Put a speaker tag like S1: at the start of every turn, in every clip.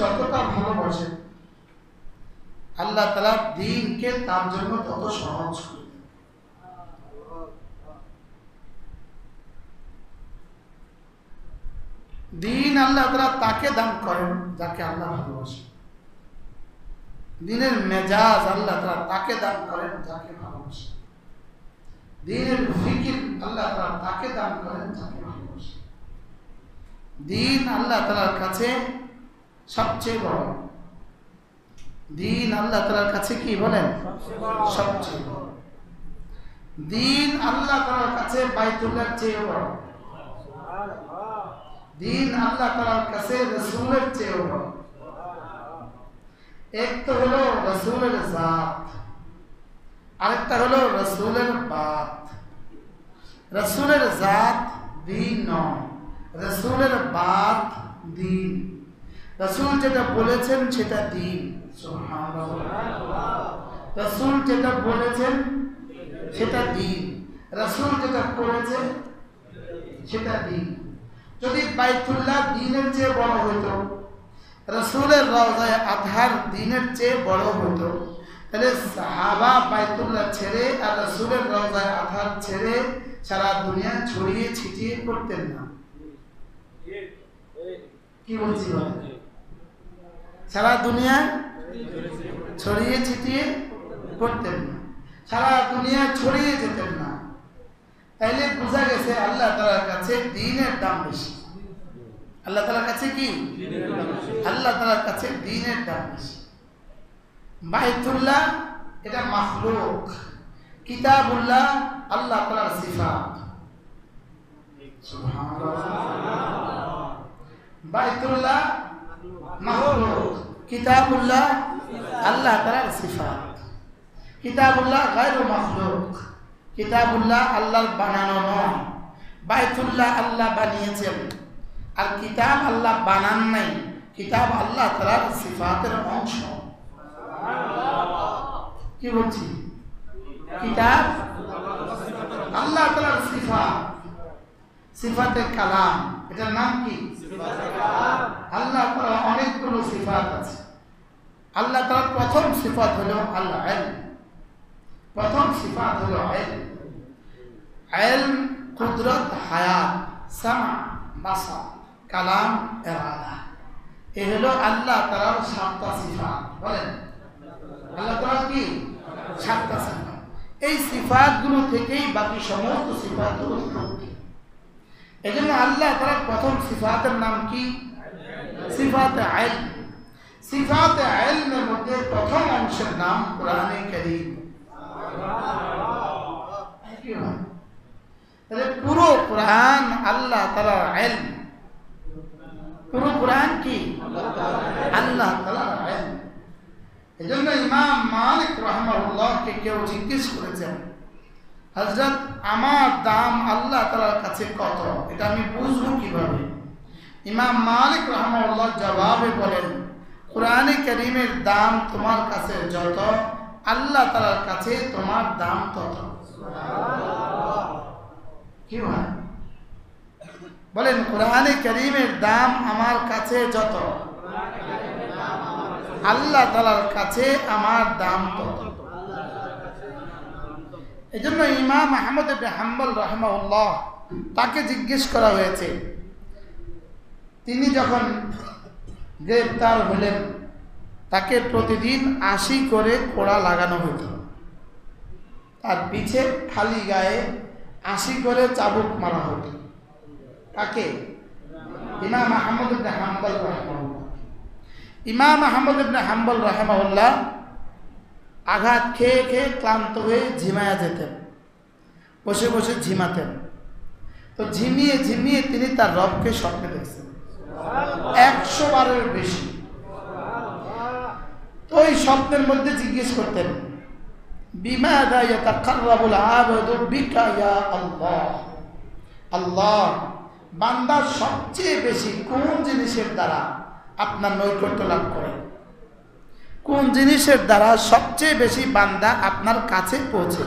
S1: যতটা ভালোবাসেন আল্লাহ তাআলা দ্বীনকে তার জন্য তত সহজ করে দেন। দ্বীন আল্লাহ তাআলা তাকে দান করেন যাকে আল্লাহ ভালোবাসেন। দ্বীনের মেজাজ আল্লাহ তাআলা তাকে দান করেন যাকে ভালোবাসেন। দ্বীনের ফিকির আল্লাহ তাআলা তাকে দান করেন যাকে ভালোবাসেন। দ্বীন আল্লাহ তাআলার কাছে সবচেয়ে বড়। দ্বীন আল্লাহ তাআলার কাছে কি বলেন? সবচেয়ে বড়। দ্বীন আল্লাহ তাআলার কাছে বাইতুল্লাহর চেয়ে বড়। দ্বীন আল্লাহ তাআলার কাছে রাসূলের চেয়ে বড়। এক তো হলো রাসূলের জাত, আরেকটা হলো রাসূলের বাত। রাসূলের জাত দ্বীন নয়, রাসূলের বাত দ্বীন। রাসূল যেটা বলেছেন সেটা দ্বীন। সুবহানাল্লাহ। রাসূল যেটা বলেছেন সেটা দ্বীন, রাসূল যেটা করেছেন সেটা দ্বীন। যদি বাইতুল্লাহ দ্বীনের চেয়ে বড় হতো, রাসূলের রওজায়ে আতহার দ্বীনের চেয়ে বড় হতো, তাহলে সাহাবা বাইতুল্লাহ ছেড়ে আর রাসূলের রওজায়ে আতহার ছেড়ে সারা দুনিয়া ছড়িয়ে ছিটিয়ে করতেন না। কি বলছি? সারা দুনিয়া ছড়িয়ে ছিটিয়ে করতেন না, সারা দুনিয়া ছড়িয়ে যেতেন না। তাইলে বোঝা গেছে আল্লাহ তাআলার কাছে দ্বীনের দাম বেশি। আল্লাহ তাআলার কাছে কি? আল্লাহ তাআলার কাছে দ্বীনের দাম বেশি। বাইতুল্লাহ এটা মাখলুক, কিতাবুল্লাহ আল্লাহ তাআলার সিফাত। সুবহানাল্লাহ। বাইতুল্লাহ মাখলুক, কিতাবুল্লাহ আল্লাহ তাআলার সিফাত। কিতাবুল্লাহ গায়রু মাখলুক, কিতাবুল্লাহ আল্লাহর বানানো নয়। বাইতুল্লাহ আল্লাহ বানিয়েছেন, আর কিতাব আল্লাহ বানান নাই। কিতাব আল্লাহ তাআলার সিফাতের অংশ। কি বলছি? কিতাব আল্লাহ তাআলার সিফাত, সিফাতে কালাম। এটার নাম কি? আল্লাহ তাআলার অনেকগুলো সিফাত আছে। আল্লাহ তাআলার প্রথম সিফাত হলো আল্লাহ ইলম। প্রথম সিফাত হলো ইলম। ইলম, কুদরত, হায়াত, সামা, বাসার, কালাম, ইরাদা। এই হলো আল্লাহ তাআলার সাতটা সিফাত। বলেন আল্লাহ তাআলার কি? সাতটা সিফাত। এই সিফাতগুলো থেকেই বাকি সমস্ত সিফাতগুলো উৎপত্তি। এজন্য আল্লাহ তাআলার প্রথম সিফাতের নাম কি? সিফাতে ইলম। সিফাতে ইলমের মধ্যে প্রথম অংশের নাম কোরআনে কারীম। তাহলে পুরো কোরআন আল্লাহ তাআলার ইলম। পুরো কোরআন কি? আল্লাহ তাআলার ইলম। এজন্য ইমাম মালিক রাহিমাহুল্লাহকে কেউ জিজ্ঞেস করেছেন, হযরত আমার দাম আল্লাহ তাআলার কাছে কত, এটা আমি বুঝবো কিভাবে? ইমাম মালিক রাহিমাহুল্লাহ জবাবে বলেন, কোরআনে কারীমের দাম তোমার কাছে যত, আল্লাহ তাআলার কাছে তোমার দাম তত। কি হয়? বলেন কোরআনে কারীমের দাম আমার কাছে যত, আল্লাহ তাআলার কাছে আমার দাম তত। এজন্য ইমাম আহমদ ইবনে হাম্বল রাহিমাহুল্লাহ তাকে জিজ্ঞেস করা হয়েছে, তিনি যখন গ্রেফতার হলেন তাকে প্রতিদিন ৮০ করে কোড়া লাগানো হতো, তার পিছে খালি গায়ে ৮০ করে চাবুক মারা হতো। তাকে? ইমাম আহমদ ইবনে হাম্বল রাহিমাহুল্লাহ। ইমাম আহমদ ইবনে হাম্বল রাহিমাহুল্লাহ আঘাত খেয়ে খেয়ে ক্লান্ত হয়ে ঝিমায়া যেতেন, বসে বসে ঝিমাতেন। তো ঝিমিয়ে ঝিমিয়ে তিনি তার রবকে স্বপ্নে দেখছেন ১০০ বারের বেশি। তো ওই স্বপ্নের মধ্যে জিজ্ঞেস করতেন, বিমাযা ইয়াতাকাররাবুল আবদু বিকা ইয়া আল্লাহ। আল্লাহ, বান্দা সবচেয়ে বেশি কোন জিনিসের দ্বারা আপনার নৈকট্য লাভ করে? কোন জিনিসের দ্বারা সবচেয়ে বেশি বান্দা আপনার কাছে পৌঁছে?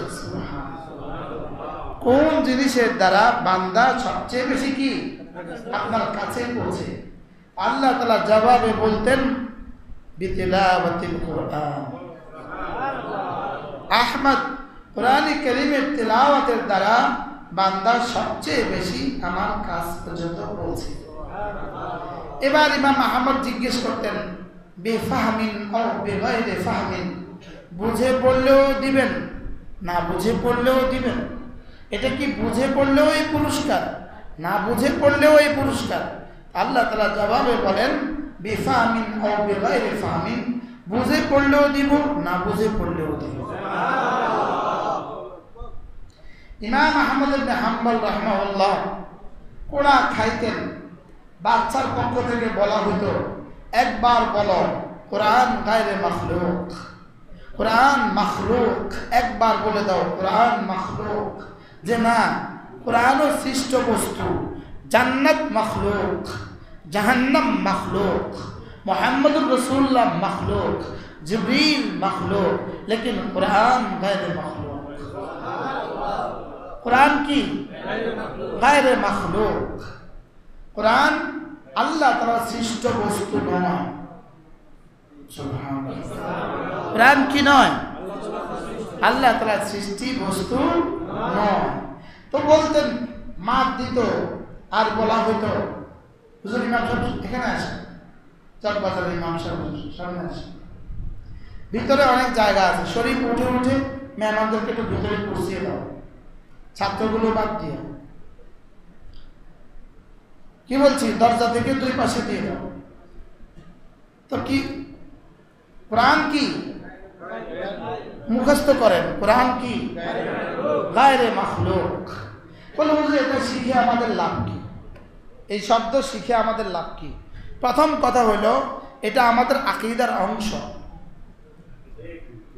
S1: কোন জিনিসের দ্বারা বান্দা সবচেয়ে বেশি কি আপনার কাছে পৌঁছে? আল্লাহ তাআলা জবাবে বলতেন বিতিলাওয়াতিল কুরআন। আহমদ কোরআনে কারীমের তিলাওয়াতের দ্বারা বান্দা সবচেয়ে বেশি আমার কাছ পর্যন্ত পৌঁছে। এবার ইমাম আহমদ জিজ্ঞেস করতেন বেফাহমিন ও বেগাইরে ফাহমিন, বুঝে পড়লেও দিবেন না বুঝে পড়লেও দিবেন। এটা কি বুঝে পড়লেও এই পুরস্কার, না বুঝে পড়লেও এই পুরস্কার? আল্লাহ তাআলা জবাবে বলেন বেফাহমিন ও বেগাইরে ফাহমিন, বুঝে পড়লেও দিব না বুঝে পড়লেও দিব। ইমাম আহমদ ইবনে হাম্বল রাহিমাহুল্লাহ কোরআ খাইতেন। বাচ্চার পক্ষ থেকে বলা হতো একবার বলো কোরআন গায়রে মাখলুক, কোরআন মাখলুক, একবার বলে দাও কোরআন মাখলুক। যে না, কোরআনও সৃষ্ট বস্তু, জান্নাত মাখলুক, জাহান্নাম মাখলুক, মুহাম্মদুর রাসূলুল্লাহ মাখলুক, জিবরিল মাখলুক, लेकिन कुरान गायरे मखलूक। कुरान की गायरे मखलूक। कुरान আল্লাহ তাআলা সৃষ্ট বস্তু নয়। সুবহানাল্লাহ। কুরআন কি নয়? আল্লাহ তাআলা সৃষ্টি বস্তু নয়। তো বলতেন মাপ দিত আর বলা হতো হুজুর ইমাম সাহেব এখানে আসেন, চকবাজারের ইমাম সাহেব সামনে আসেন। ভিতরে অনেক জায়গা আছে, শরীফ উঠে উঠে মেহমানদেরকে একটু ভিতরে পৌঁছিয়ে দাও, ছাত্রগুলো বাদ দিয়ে। কি বলছি, দরজা থেকে দুই পাশে দিয়ে দাও। তো কি কোরআন কি মুখস্থ করেন, কোরআন কি গায়রে মাখলুক। বলে বুঝলে এটা শিখে আমাদের লাভ কি? এই শব্দ শিখে আমাদের লাভ কি? প্রথম কথা হলো এটা আমাদের আকীদার অংশ।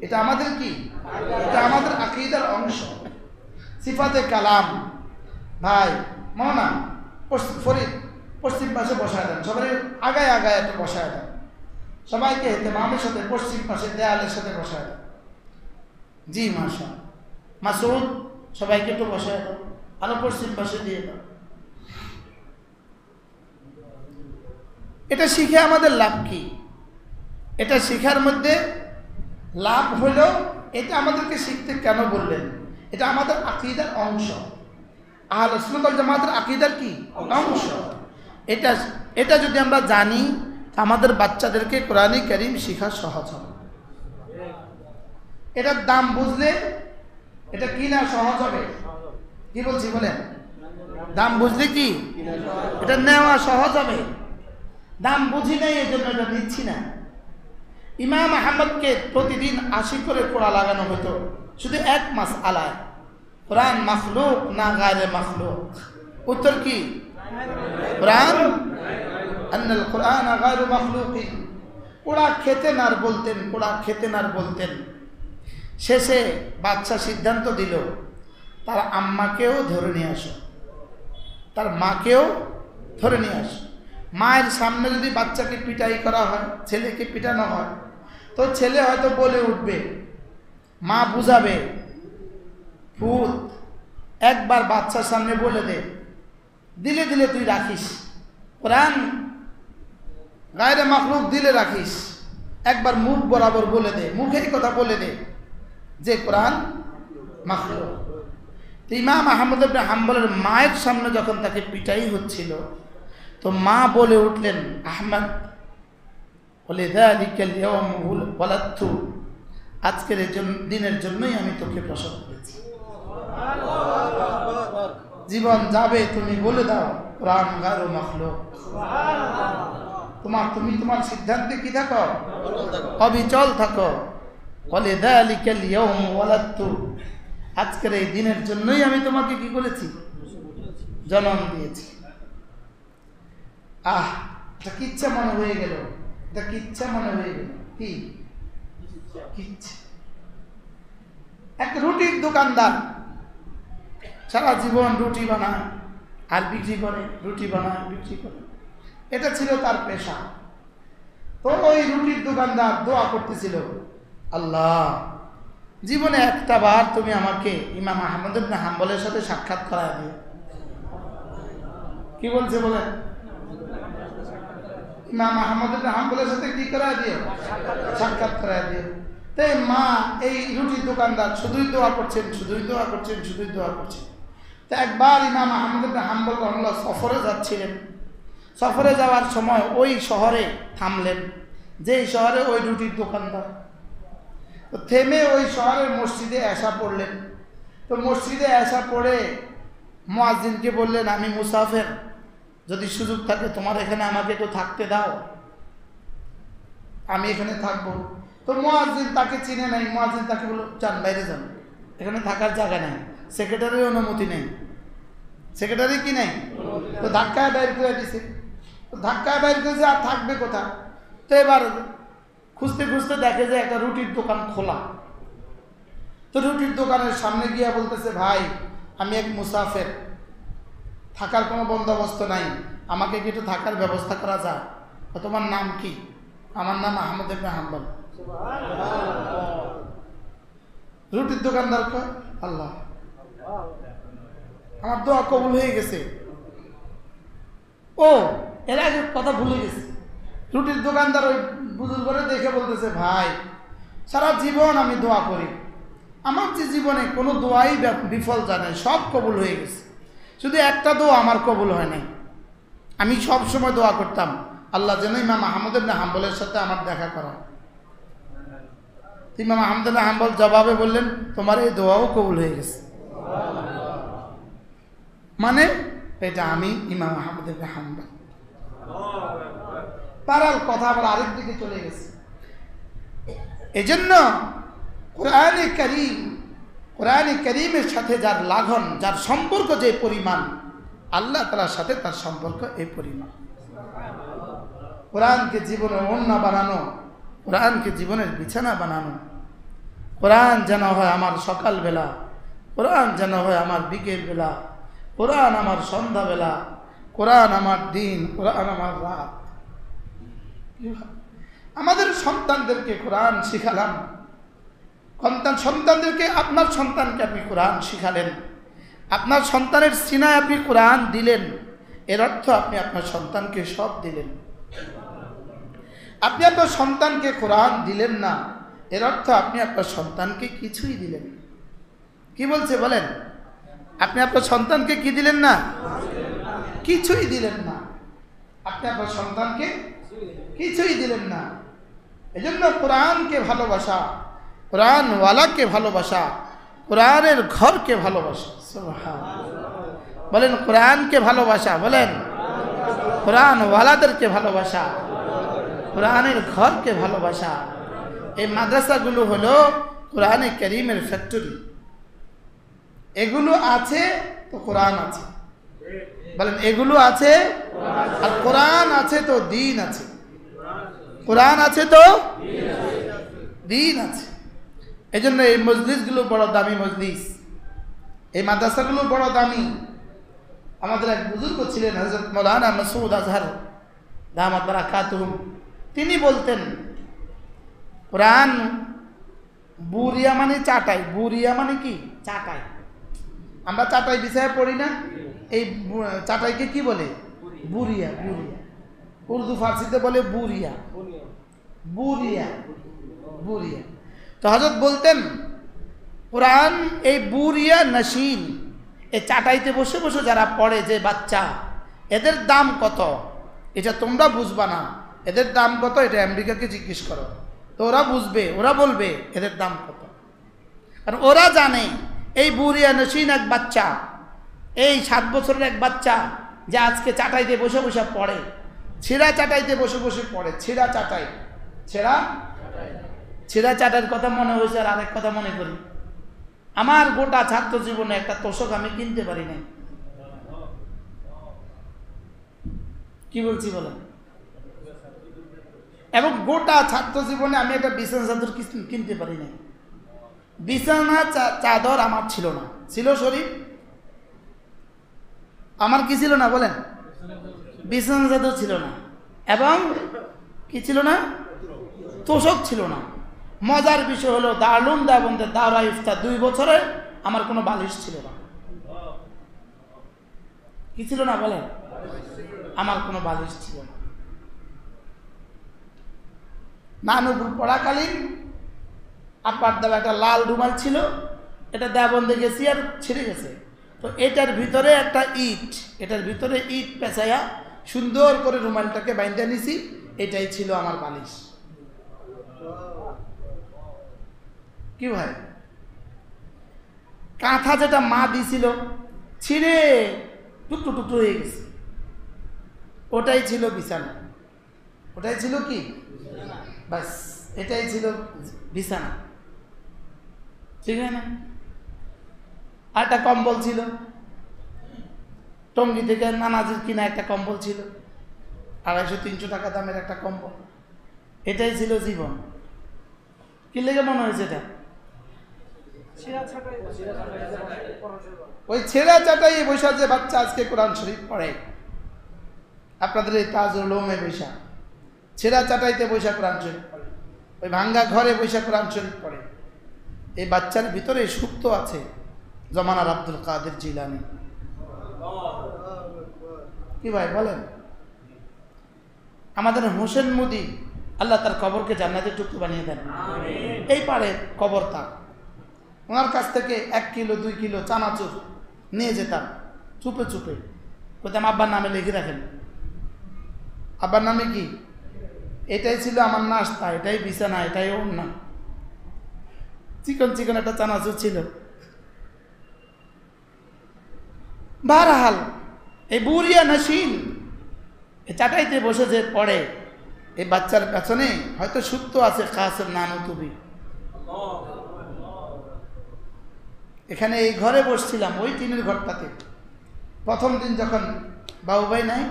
S1: এটা আমাদের কি? এটা আমাদের আকীদার অংশ। সিফাতে কালাম ভাই মনা ফরিদ পশ্চিম পাশে বসায় দেন, সবাই আগায় আগায় একটু বসায় দেন, সবাইকে ইহতিমামের সাথে পশ্চিম পাশে দেয়ালের সাথে বসায় দেন। জি মাশা মাসুদ সবাইকে একটু বসায় দেন, আরো পশ্চিম পাশে দিয়ে দাও। এটা শিখে আমাদের লাভ কি? এটা শিখার মধ্যে লাভ হলো এটা আমাদেরকে শিখতে কেন বললেন? এটা আমাদের আকীদার অংশ, আহলে সুন্নাত ওয়াল জামাতের আকীদার কি অংশ। এটা যদি আমরা জানি আমাদের বাচ্চাদেরকে কোরআনে কারীম শেখা সহজ হবে। এটার দাম বুঝলে এটা কি না সহজ হবে? কি বলছি বলেন? দাম বুঝলে কি এটা নেওয়া সহজ হবে। দাম বুঝি নাই এই জন্য এটা নিচ্ছি না। ইমাম আহমদকে প্রতিদিন 80 করে কোরআন লাগানো হতো শুধু এক মাস আলায়, কোরআন মাখলুক না গায়রে মাখলুক? উত্তর কি? কোরআন আন্নাল কোরআন গায়রু মাখলুকিন। কোরআন খেতেন আর বলতেন, কোরআন খেতেন আর বলতেন। শেষে বাচ্চা সিদ্ধান্ত দিল তার আম্মাকেও ধরে নিয়ে আসো, তার মাকেও ধরে নিয়ে আসো। মায়ের সামনে যদি বাচ্চাকে পিটাই করা হয়, ছেলেকে পিটানো হয়, তো ছেলে হয়তো বলে উঠবে, মা বুঝাবে, ভূত একবার বাচ্চার সামনে বলে দে, দিলে দিলে তুই রাখিস, কোরআন গায়রে মাখলুক দিলে রাখিস, একবার মুখ বরাবর বলে দে, মুখের কথা বলে দে যে কোরআন মাখলুক। ইমাম আহমদ ইবনে হাম্বলের মায়ের সামনে যখন তাকে পিটাই হচ্ছিল, তো মা বলে উঠলেন, আহমদ বলে যালিকাল ইয়াওম ওয়ালাদতু, আজকের দিনের জন্যই আমি তোকে প্রসব করেছি। জীবন যাবে তুমি বলে দাও কোরআন গায়রু মাখলুক। তুমি তোমার সিদ্ধান্তে কি থাকো, অবিচল থাকো। বলে যালিকাল ইয়াওম ওয়ালাদতু, আজকের এই দিনের জন্যই আমি তোমাকে কি করেছি, জন্ম দিয়েছি। এটা কিচ্ছা মনে হয়ে গেল, এটা কিচ্ছা মনে হয়ে গেল। কি কিচ্ছা? এক রুটির দোকানদার সারা জীবন রুটি বানায় আর বিক্রি করে, রুটি বানায় বিক্রি করে, এটা ছিল তার পেশা। তো ওই রুটির দোকানদার দোয়া করতেছিল, আল্লাহ জীবনে একটা বার তুমি আমাকে ইমাম আহমদ ইবনে হাম্বলের সাথে সাক্ষাৎ করায় দিও। কি বলছে বলেন? ইমাম আহমদ ইবনে হাম্বলের সাথে কি করায় দিও? সাক্ষাৎ করায় দিও। তাই মা এই রুটির দোকানদার শুধুই দোয়া করছেন, শুধুই দোয়া করছেন, শুধুই দোয়া করছেন। তো একবার ইমাম আহমদ ইবনে হাম্বল রাহিমাহুল্লাহ সফরে যাচ্ছিলেন। সফরে যাওয়ার সময় ওই শহরে থামলেন, যেই শহরে ওই রুটির দোকানদার। তো থেমে ওই শহরের মসজিদে এসা পড়লেন। তো মসজিদে এসা পড়ে মুয়াজ্জিনকে বললেন, আমি মুসাফির, যদি সুযোগ থাকে তোমার এখানে আমাকে একটু থাকতে দাও, আমি এখানে থাকবো। তো মুয়াজ্জিন তাকে চিনে নাই। মুয়াজ্জিন তাকে বলল, যান বাইরে যান, এখানে থাকার জায়গা নেই, সেক্রেটারির অনুমতি নেই। সেক্রেটারি কি নেই? তো ধাক্কায় বাইর করে দিছে। তো ধাক্কায় বাইর করেছে, আর থাকবে কোথায়? তো এবার খুঁজতে খুঁজতে দেখে যে একটা রুটির দোকান খোলা। তো রুটির দোকানের সামনে গিয়া বলতেছে, ভাই আমি এক মুসাফির, থাকার কোনো বন্দোবস্ত নাই, আমাকে কি একটু থাকার ব্যবস্থা করা যায়? তোমার নাম কি? আমার নাম আহমদ ইবনে হাম্বল। রুটির দোকানদার কয়, আল্লাহ, আমার দোয়া কবুল হয়ে গেছে। ও এর আগে কথা ভুলে গেছে। রুটির দোকানদার ওই বুজুর্গরে দেখে বলতেছে, ভাই সারা জীবন আমি দোয়া করি, আমার যে জীবনে কোনো দোয়াই বিফল যায় নাই, সব কবুল হয়ে গেছে, শুধু একটা দোয়া আমার কবুল হয় নাই। আমি সব সময় দোয়া করতাম, আল্লাহ যেন ইমাম আহমদ ইবনে হাম্বলের সাথে আমার দেখা করা। ইমাম আহমদ ইবনে হাম্বল জবাবে বললেন, তোমার এই দোয়াও কবুল হয়ে গেছে। মানে এটা আমি ইমাম আহমদ ইবনে হাম্বল। পারার কথা আবার আরেক দিকে চলে গেছে। এজন্য কোরআনে কারীমের সাথে যার লাগন, যার সম্পর্ক যে পরিমাণ, আল্লাহ তাআলার সাথে তার সম্পর্ক এই পরিমাণ। কোরআনকে জীবনের ওড়না বানানো, কোরআনকে জীবনের বিছানা বানানো। কোরআন যেন হয় আমার সকালবেলা, কোরআন যেন হয় আমার বিকেল বেলা, কোরআন আমার সন্ধ্যাবেলা, কোরআন আমার দিন, কোরআন আমার রাত। আমাদের সন্তানদেরকে কোরআন শিখালাম, সন্তানদেরকে, আপনার সন্তানকে আপনি কোরআন শিখালেন, আপনার সন্তানের সিনায় আপনি কোরআন দিলেন, এর অর্থ আপনি আপনার সন্তানকে সব দিলেন। আপনি আপনার সন্তানকে কোরআন দিলেন না, এর অর্থ আপনি আপনার সন্তানকে কিছুই দিলেন। কি বলছে বলেন? আপনি আপনার সন্তানকে কি দিলেন না? কিছুই দিলেন না। আপনি আপনার সন্তানকে কিছুই দিলেন না। এজন্য কোরআনকে ভালোবাসা, কোরআনওয়ালাকে ভালোবাসা, কোরআনের ঘরকে ভালোবাসা। সুবহানাল্লাহ। বলেন কোরআনকে ভালোবাসা, বলেন কোরআনওয়ালাদেরকে ভালোবাসা, কোরআনের ঘরকে ভালোবাসা। এই মাদ্রাসাগুলো হলো কোরআনে কারীমের ফ্যাক্টরি। এগুলো আছে তো কোরআন আছে। বলেন এগুলো আছে আর কোরআন আছে তো দ্বীন আছে। কোরআন আছে তো দ্বীন আছে। এই জন্য এই মজলিসগুলো বড় দামি মজলিস, এই মাদ্রাসাগুলো বড় দামি। আমাদের এক বুজুর্গ ছিলেন হযরত মাওলানা মাসউদ আজহার দামাত বারাকাতুহুম, তিনি বলতেন কোরআন বুরিয়া মানে চাটাই। বুরিয়া মানে কি? চাটাই। আমরা চাটাই বিছায় পড়ি না, এই চাটাইকে কি বলে? বুরিয়া। বুরিয়া উর্দু ফার্সিতে বলে বুরিয়া। বুরিয়া বুরিয়া। তো হযরত বলতেন কোরআন এই বুরিয়া নশীন, এই চাটাইতে বসে বসে যারা পড়ে যে বাচ্চা, এদের দাম কত এটা তোমরা বুঝবা না। এদের দাম কত এটা আমেরিকাকে জিজ্ঞেস করো, তো ওরা বুঝবে, ওরা বলবে এদের দাম কত। আর ওরা জানে এই বুরিয়া নশীন এক বাচ্চা, এই 7 বছরের এক বাচ্চা যে আজকে চাটাইতে বসে বসে পড়ে, ছেঁড়া চাটাইতে বসে বসে পড়ে, ছেঁড়া চাটাই, ছেঁড়া চাটাইয়ের কথা মনে হয়েছে। আর আরেক কথা মনে করি, আমার গোটা ছাত্র জীবনে একটা তোষক আমি কিনতে পারি নাই। কি বলছি বলেন? এবং গোটা ছাত্র জীবনে আমি একটা বিছানা চাদর কিনতে পারি নাই। বিছানা চাদর আমার ছিল না। ছিল শরীফ? আমার কি ছিল না বলেন? বিছানা চাদর ছিল না। এবং কি ছিল না? তোষক ছিল না। মজার বিষয় হলো দারুল দেওবন্দের দাওরা ইফতা 2 বছরে আমার কোনো বালিশ ছিল না। কি ছিল না বলেন? আমার কোনো বালিশ ছিল না। নানুপুর পড়াকালীন আব্বার দেওয়া একটা লাল রুমাল ছিল, এটা দেবন্দে গেছি আর ছিঁড়ে গেছে। তো এটার ভিতরে একটা ইট, এটার ভিতরে ইট পেঁচাইয়া সুন্দর করে রুমালটাকে বাইন্ধে নিছি, এটাই ছিল আমার বালিশ। কি ভাই, কাঁথা যেটা মা দিছিল ছিঁড়ে টুকরো টুকরো হয়ে গেছে, ওটাই ছিল বিছানা। ওটাই ছিল কি, বাস এটাই ছিল বিছানা, ঠিক না? আর একটা কম্বল ছিল, টঙ্গি থেকে নানাজির কিনা একটা কম্বল ছিল, 250-300 টাকা দামের একটা কম্বল। এটাই ছিল জীবন। কি লেগে মনে হয়েছে এটা? ওই ছেঁড়া চাটাই বৈশা যে বাচ্চা আজকে কোরআন শরীফ পড়ে, আপনাদের এই তাজুল উলুমে বৈশা ছেঁড়া চাটাইতে বৈশা কোরআন শরীফ পড়ে, ওই ভাঙ্গা ঘরে বৈশা কোরআন শরীফ পড়ে, এই বাচ্চার ভিতরে সুপ্ত আছে জমানার আব্দুল কাদের জিলানী। কি ভাই বলেন? আমাদের হোসেন মুদি, আল্লাহ তার কবরকে জান্নাতের টুকরো বানিয়ে দেন। এই পারে কবর তার, ওনার কাছ থেকে 1 কিলো 2 কিলো চানাচুর নিয়ে যেতাম চুপে চুপে, বলতাম আব্বার নামে লিখে রাখেন। আব্বার নামে কি? এটাই ছিল আমার নাস্তা, এটাই বিছানা, এটাই ওড়না। চিকন চিকন একটা চানাচুর ছিল। বারহাল এই বুড়িয়া নাসিন এই চাটাইতে বসে যে পড়ে, এই বাচ্চার পেছনে হয়তো সুপ্ত আছে কাসেম নানু তুবি। এখানে এই ঘরে বসছিলাম, ওই টিনের ঘরটাতে প্রথম দিন যখন বাবু ভাই নাই,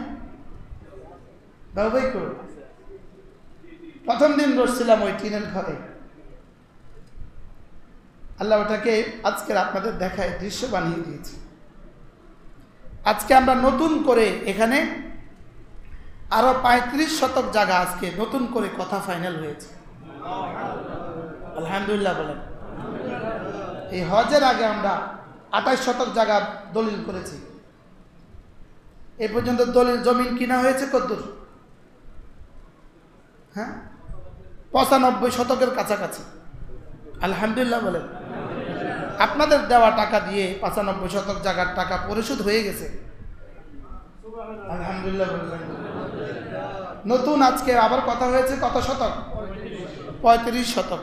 S1: বাবু ভাই কো প্রথম দিন বসছিলাম ওই টিনের ঘরে। আল্লাহ ওটাকে আজকের আপনাদের দেখায় দৃশ্য বানিয়ে দিয়েছে। আজকে আমরা নতুন করে এখানে আরো 35 শতক জায়গা আজকে নতুন করে কথা ফাইনাল হয়েছে, আলহামদুলিল্লাহ বলেন। এই হজের আগে আমরা 28 শতক জায়গা দলিল করেছি। এই পর্যন্ত দলিল জমিন কিনা হয়েছে কতদূর? হ্যাঁ, 95 শতকের কাছাকাছি, আলহামদুলিল্লাহ বলেন। আপনাদের দেওয়া টাকা দিয়ে 95 শতক জায়গার টাকা পরিশোধ হয়ে গেছে, আলহামদুলিল্লাহ বলেন। নতুন আজকে আবার কথা হয়েছে কত শতক? 35 শতক।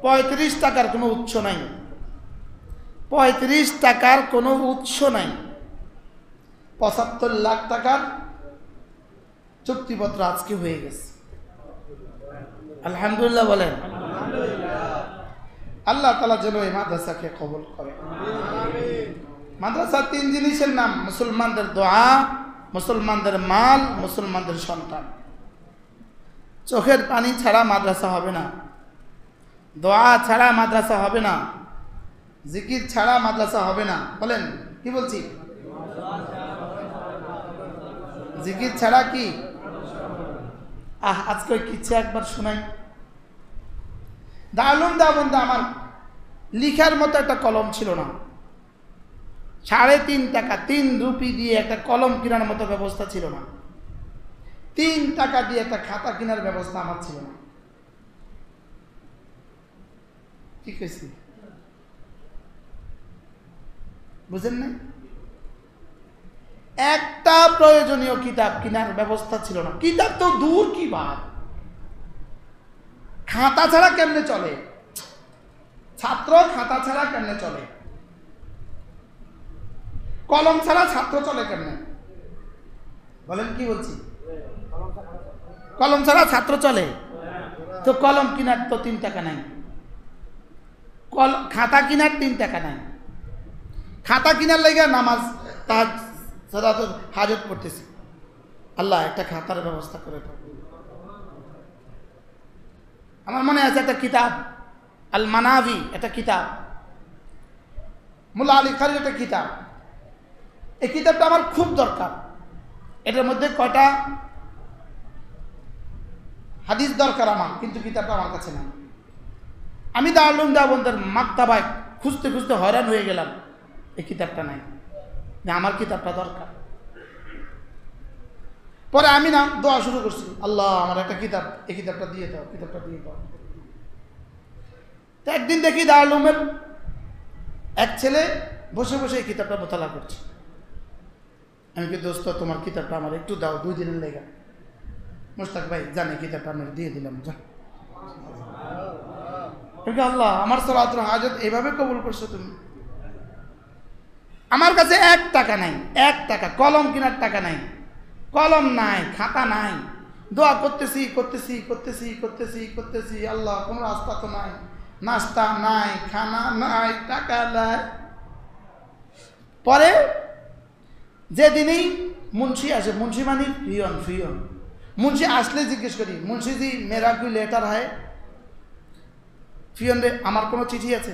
S1: 35 টাকার কোনো উৎস নাই, 35 টাকার কোনো উৎস নাই। 75 লাখ টাকার চুক্তিপত্র আজকে হয়ে গেছে, আলহামদুলিল্লাহ বলেন। আল্লাহ তাআলা যেন এই মাদ্রাসাকে কবুল করে। মাদ্রাসা 3 জিনিসের নাম: মুসলমানদের দোয়া, মুসলমানদের মাল, মুসলমানদের সন্তান। চোখের পানি ছাড়া মাদ্রাসা হবে না, দোয়া ছাড়া মাদ্রাসা হবে না, জিকির ছাড়া মাদ্রাসা হবে না। বলেন কি বলছি? জিকির ছাড়া কি? আজকে ওই কিচ্ছা একবার শোনাই। দারুন দাবন্দা আমার লিখার মতো একটা কলম ছিল না, 3.5 টাকা 3 রুপি দিয়ে একটা কলম কেনার মতো ব্যবস্থা ছিল না, 3 টাকা দিয়ে একটা খাতা কেনার ব্যবস্থা আমার ছিল না। ঠিক আছে, বুঝেন না? একটা প্রয়োজনীয় কিতাব কেনার ব্যবস্থা ছিল না। কিতাব তো দূর কি বাত, খাতা ছাড়া কেমনে চলে? ছাত্র খাতা ছাড়া কেমনে চলে? কলম ছাড়া ছাত্র চলে কেমনে? বলেন কি বলছি? কলম ছাড়া ছাত্র চলে? তো কলম কেনার তো 3 টাকা নাই, খাতা কেনার 3 টাকা নাই। খাতা কেনার লাগে নামাজ তাহাজ্জুদ হাজত করতেছি, আল্লাহ একটা খাতার ব্যবস্থা করে দাও। আমার মনে আছে একটা কিতাব আল মানাভি, একটা কিতাব মুল্লা আলী খালির একটা কিতাব। এই কিতাবটা আমার খুব দরকার। এটার মধ্যে কয়টা হাদিস দরকার আমার, কিন্তু কিতাবটা আমার কাছে নাই। আমি দারুল উলুম দেওবন্দের মাকতাবায় খুঁজতে খুঁজতে হয়রান হয়ে গেলাম, এই কিতাবটা নাই। না, আমার কিতাবটা দরকার। পরে আমি না দোয়া শুরু করছি, আল্লাহ আমার একটা কিতাব, এই কিতাবটা দিয়ে দাও, কিতাবটা দিয়ে দাও। তো একদিন দেখি দারুল উলুমের এক ছেলে বসে বসে এই কিতাবটা মোতালা করছে। আমি কি, দোস্ত তোমার কিতাবটা আমার একটু দাও, 2 দিনের লেগা। মুশতাক ভাই জানে কিতাবটা আমি দিয়ে দিলাম। আল্লাহ আমার সালাতুল হাজত এভাবে কবুল করছো তুমি। আমার কাছে 1 টাকা নাই, 1 টাকা, কলম কেনার টাকা নাই, কলম নাই, খাতা নাই, দোয়া করতেছি করতেছি করতেছি করতেছি করতেছি, আল্লাহ কোনো রাস্তা তো নাই, নাস্তা নাই, খানা নাই, টাকা নাই। পরে যেদিনই মুন্সি আসে, মুন্সি মানে ফিয়ন, মুন্সি আসলে জিজ্ঞেস করি, মুন্সি জি মেরা কোই লেটার হয়? ফিয়ন রে আমার কোনো চিঠি আছে?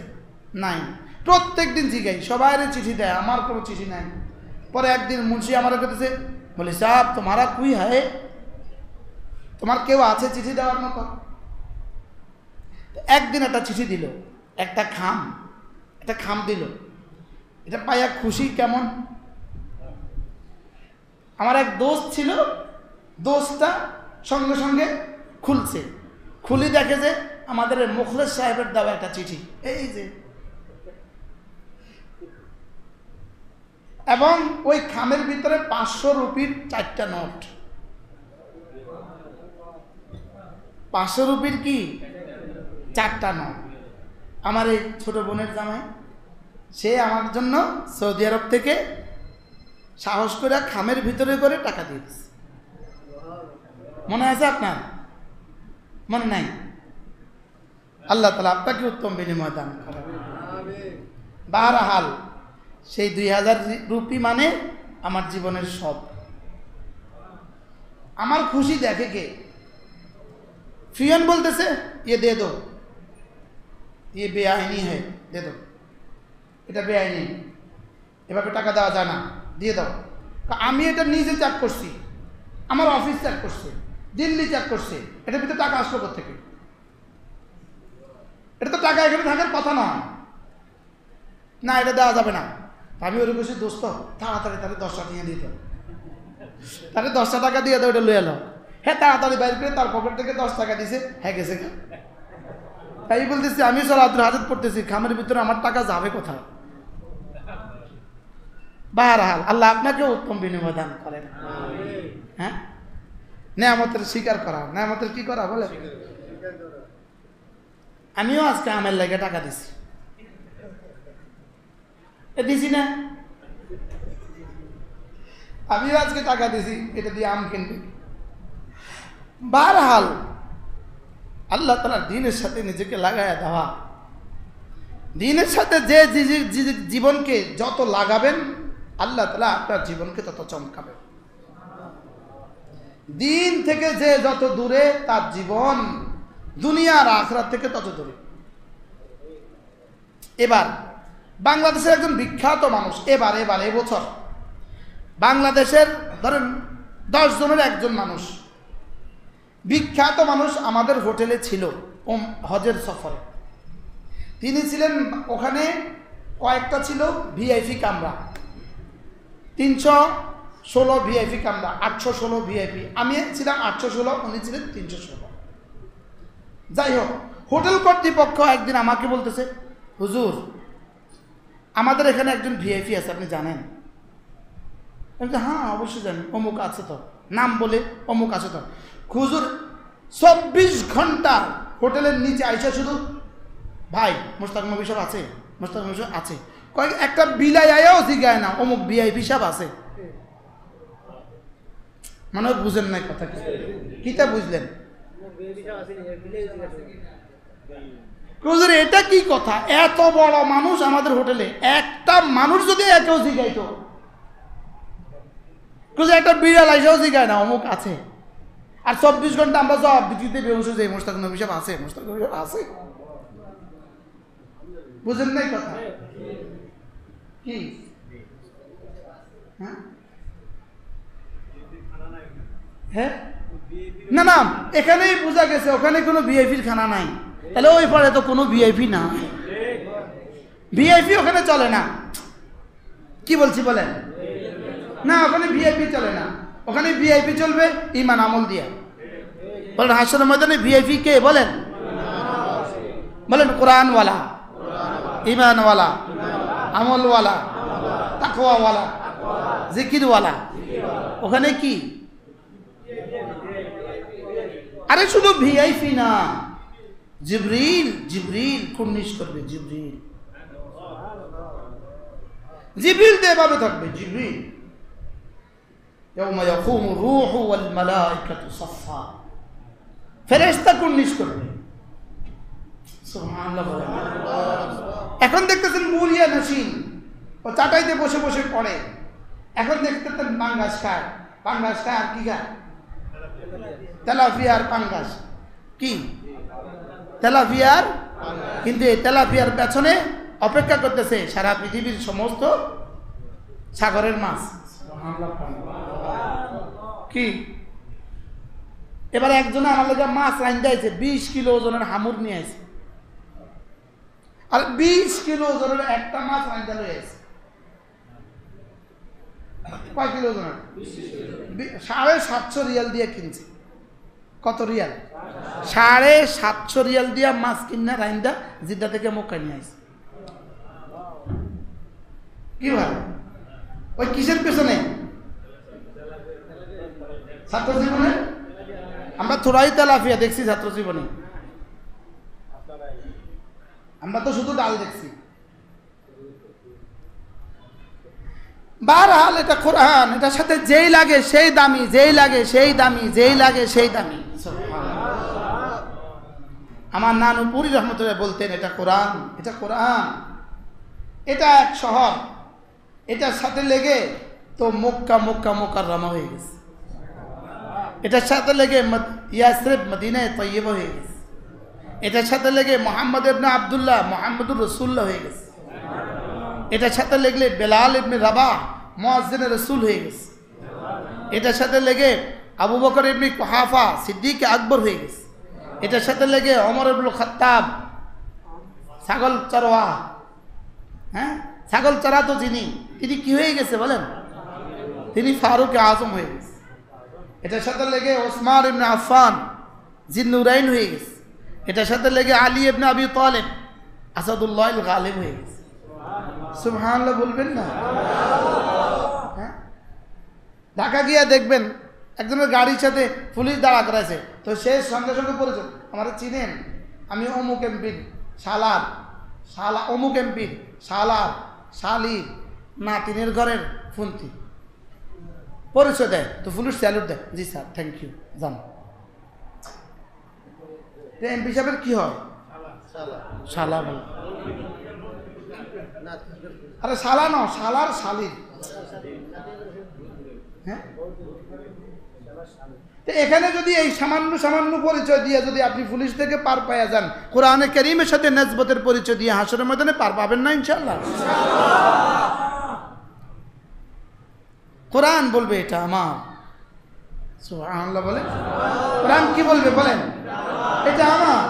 S1: নাই। প্রত্যেক দিন জিগাই, সবাই চিঠি দেয়, আমার কোনো চিঠি নাই। পরে একদিন মুন্সি আমার কাছে বলে, সাহেব তোমারা কুই হয়, তোমার কেউ আছে চিঠি দেওয়ার মতো? একদিন একটা চিঠি দিল, একটা খাম দিল। এটা পাইয়া খুশি কেমন। আমার এক দোস্ত ছিল, দোস্তটা সঙ্গে সঙ্গে খুলছে, খুলি দেখে যে আমাদের মুখলেস সাহেবের দেওয়া একটা চিঠি, এই যে। এবং ওই খামের ভিতরে 500 রুপির 4টা নোট। 500 রুপির কি 4টা নোট। আমার এই ছোট বোনের জামাই, সে আমার জন্য সৌদি আরব থেকে সাহস করে খামের ভিতরে করে টাকা দিয়েছে। মনে আছে আপনার? মনে নাই? আল্লাহ তাআলা আপনাকে উত্তম বিনিময় দান করেন। বাহরহাল সেই 2000 রুপি মানে আমার জীবনের সব। আমার খুশি দেখে কে? ফিয়ন বলতেছে, ये दे दो, ये बेआईनी है, दे दो, এটা বেআইনি, এভাবে টাকা দেওয়া যায় না, দিয়ে দাও। আমি এটা নিজে চেক করছি, আমার অফিস চেক করছে, দিল্লি চেক করছে, এটার ভিতরে টাকা আসলো কোথেকে? এটা তো টাকা এখানে থাকার কথা নয়, না এটা দেওয়া যাবে না। আমি ওর বসে, দোস্ত তাড়াতাড়ি তাহলে 10টা নিয়ে দিত, তাহলে 10টা টাকা দিয়ে দাও, ওটা লয়ে এলো। হ্যাঁ তাড়াতাড়ি বাইর করে তার পকেট থেকে 10 টাকা দিছে, হ্যাঁ গেছে। তাই বলতেছি আমি সালাতুল হাজত পড়তেছি, খামের ভিতরে আমার টাকা যাবে কোথায়? বাহরহাল আল্লাহ আপনাকে উত্তম বিনিময় দান করেন। হ্যাঁ, নেয়ামতের স্বীকার করা, নেয়ামতের কি করা বলে। আমিও আজকে আমের লাগে টাকা দিছি, দিছি না? আমিও আজকে টাকা দিছি, এটা দিয়ে আম কিনবে। বাহরহাল আল্লাহ তাআলা দ্বীনের সাথে নিজেকে লাগায়া দেওয়া, দ্বীনের সাথে যে জীবনকে যত লাগাবেন আল্লাহ তাআলা আপনার জীবনকে তত চমকাবেন। দ্বীন থেকে যে যত দূরে তার জীবন দুনিয়ার আখিরাত থেকে তত দূরে। এবার বাংলাদেশের একজন বিখ্যাত মানুষ, এবছর বাংলাদেশের ধরেন 10 জনের একজন মানুষ, বিখ্যাত মানুষ আমাদের হোটেলে ছিল হজের সফরে। তিনি ছিলেন ওখানে, কয়েকটা ছিল ভিআইপি কামরা, 316 ভিআইপি কামরা, 816 ভিআইপি। আমি ছিলাম 816, উনি ছিলেন 316। যাই হোক, হোটেল কর্তৃপক্ষ একদিন আমাকে বলতেছে, হুজুর আমাদের এখানে একজন ভিআইপি আছে, আপনি জানেন? আমি বলছি, হ্যাঁ অবশ্যই জানি, অমুক আছে তো, নাম বলে অমুক আছে তো। হুজুর 24 ঘন্টা হোটেলের নিচে আইসা শুধু, ভাই মোস্তাক নবী সাহেব আছে, মোস্তাক নবী সাহেব আছে, কয়েক একটা বিলাই আয়াও জিগায় না অমুক ভিআইপি সাহেব আছে। মনে হয় বুঝেন নাই কথা, কিটা বুঝলেন? হুজুর এটা কি কথা? এত বড় মানুষ আমাদের হোটেলে, একটা মানুষ যদি একেও জিগাইতো, একটা বিড়াল আইসাও জিগায় না অমুক আছে। আর 24 ঘন্টা আমরা সব বিদ্যুতে বেউসে যাই, মোস্তাক নবী সাহেব আছে, মোস্তাক নবী সাহেব আছে। বুঝেন নাই কথা কি? হ্যাঁ না না, এখানেই বোঝা গেছে ওখানে কোনো ভিআইপির খানা নাই, তাহলে ওই পারে তো কোনো ভিআইপি না, ভিআইপি ওখানে চলে না। কি বলছি বলেন? না ওখানে ভিআইপি চলে না। ওখানে ভিআইপি চলবে ইমান আমল দিয়া। বলেন হাসরের ময়দানে ভিআইপি কে? বলেন বলেন কোরআনওয়ালা, ইমানওয়ালা, আমলওয়ালা, তাকওয়াওয়ালা, জিকিরওয়ালা। ওখানে কি? আরে শুধু ভিআইপি না, জিবরিল, জিবরিল কুর্নিশ করবে। জিবরিল, জিবরিল তো এভাবে থাকবে। জিবরিল ইয়াউমা ইয়াকুমু রূহু ওয়াল মালাইকাতু সাফফা, ফেরেশতা কুর্নিশ করবে। সুবহানাল্লাহ। এখন দেখতেছেন মুরিয়া নাসিন, ও চাটাইতে বসে বসে পড়ে। এখন দেখতেছেন পাঙ্গাস খায়। পাঙ্গাস খায় আর কি খায়? তেলাপিয়ার পাঙ্গাস। কি তেলাপিয়ার? কিন্তু এই তেলাপিয়ার পেছনে অপেক্ষা করতেছে সারা পৃথিবীর সমস্ত সাগরের মাছ। কি এবার একজনে আমার লোক মাছ রাইন্দা আছে, 20 কিলো ওজনের হামুর নিয়ে আছে। আর 20 কিলো ওজনের একটা মাছ রাইন্দা লয়ে আছে। কয় কিলো ওজনের? 750 রিয়াল দিয়ে কিনছে। কত রিয়াল? 750 রিয়াল দিয়া মাছ কিনা রাইন্দা জিদ্দা থেকে মক্কা নিয়ে আসে। কি ভাই? ওই কিসের পেছনে? ছাত্র জীবনে আমরা থোড়াই তেলাপিয়া দেখছি। ছাত্র জীবনে আমরা তো শুধু ডাল দেখছি। বারহাল এটা কোরআন, এটার সাথে যেই লাগে সেই দামি, যেই লাগে সেই দামি, যেই লাগে সেই দামি। আমার নানু পুরী রহমতুল্লাহ বলতেন এটা কোরআন, এটা কোরআন। এটা এক শহর, এটার সাথে লেগে তো মক্কা মক্কা মুকাররমা হয়ে গেছে। এটার সাথে লেগে ইয়াসরিব মদিনায়ে তয়্যিবা হয়ে গেছে। এটার সাথে লেগে মুহাম্মদ ইবনে আব্দুল্লাহ মুহাম্মদুর রাসূলুল্লাহ হয়ে গেছে। এটার সাথে লেগলে বেলাল ইবনে রাবাহ মুয়াজ্জিনে রাসূল হয়ে গেছে। এটার সাথে লেগে আবু বকর ইবনে কুহাফা সিদ্দিক আকবর হয়ে গেছে। এটার সাথে লেগে ওমর ইবনে খাত্তাব ছাগল চরওয়া, হ্যাঁ ছাগল চরাতো যিনি, তিনি কি হয়ে গেছে বলেন? তিনি ফারুক আজম হয়ে গেছে। এটার সাথে লেগে ওসমান ইবনে আফফান জিন্নুরাইন হয়ে গেছে। এটার সাথে লেগে আলী ইবনে আবি তালিব আসাদুল্লাহিল গালিব হয়ে গেছে। সুবহানাল্লাহ বলবেন না? হ্যাঁ, ঢাকা গিয়া দেখবেন একজনের গাড়ির সাথে পুলিশ দাঁড়া করাইছে, তো সে সঙ্গে সঙ্গে পরিচয়, আমার চিনেন, আমি অমুক এমপির শালার, শালা অমুক এমপির শালার শালির নাতিনের ঘরের ফুন্তি, পরিচয় দেয়। তো পুলিশ স্যালুট দেয়, জি স্যার থ্যাংক ইউ, যান। এমপি সাহেবের কি হয়? শালা বলে। আরে শালা না, শালার শালির। হ্যাঁ, এখানে যদি এই সামান্য সামান্য পরিচয় দিয়ে যদি আপনি পুলিশ থেকে পার পাইয়া যান, কোরআনে কারীমের সাথে নেসবতের পরিচয় দিয়ে হাসরের ময়দানে পার পাবেন না ইনশাআল্লাহ। কোরআন বলবে এটা আমার। সুবহানাল্লাহ বলে। কোরআন কি বলবে বলেন? এটা আমার।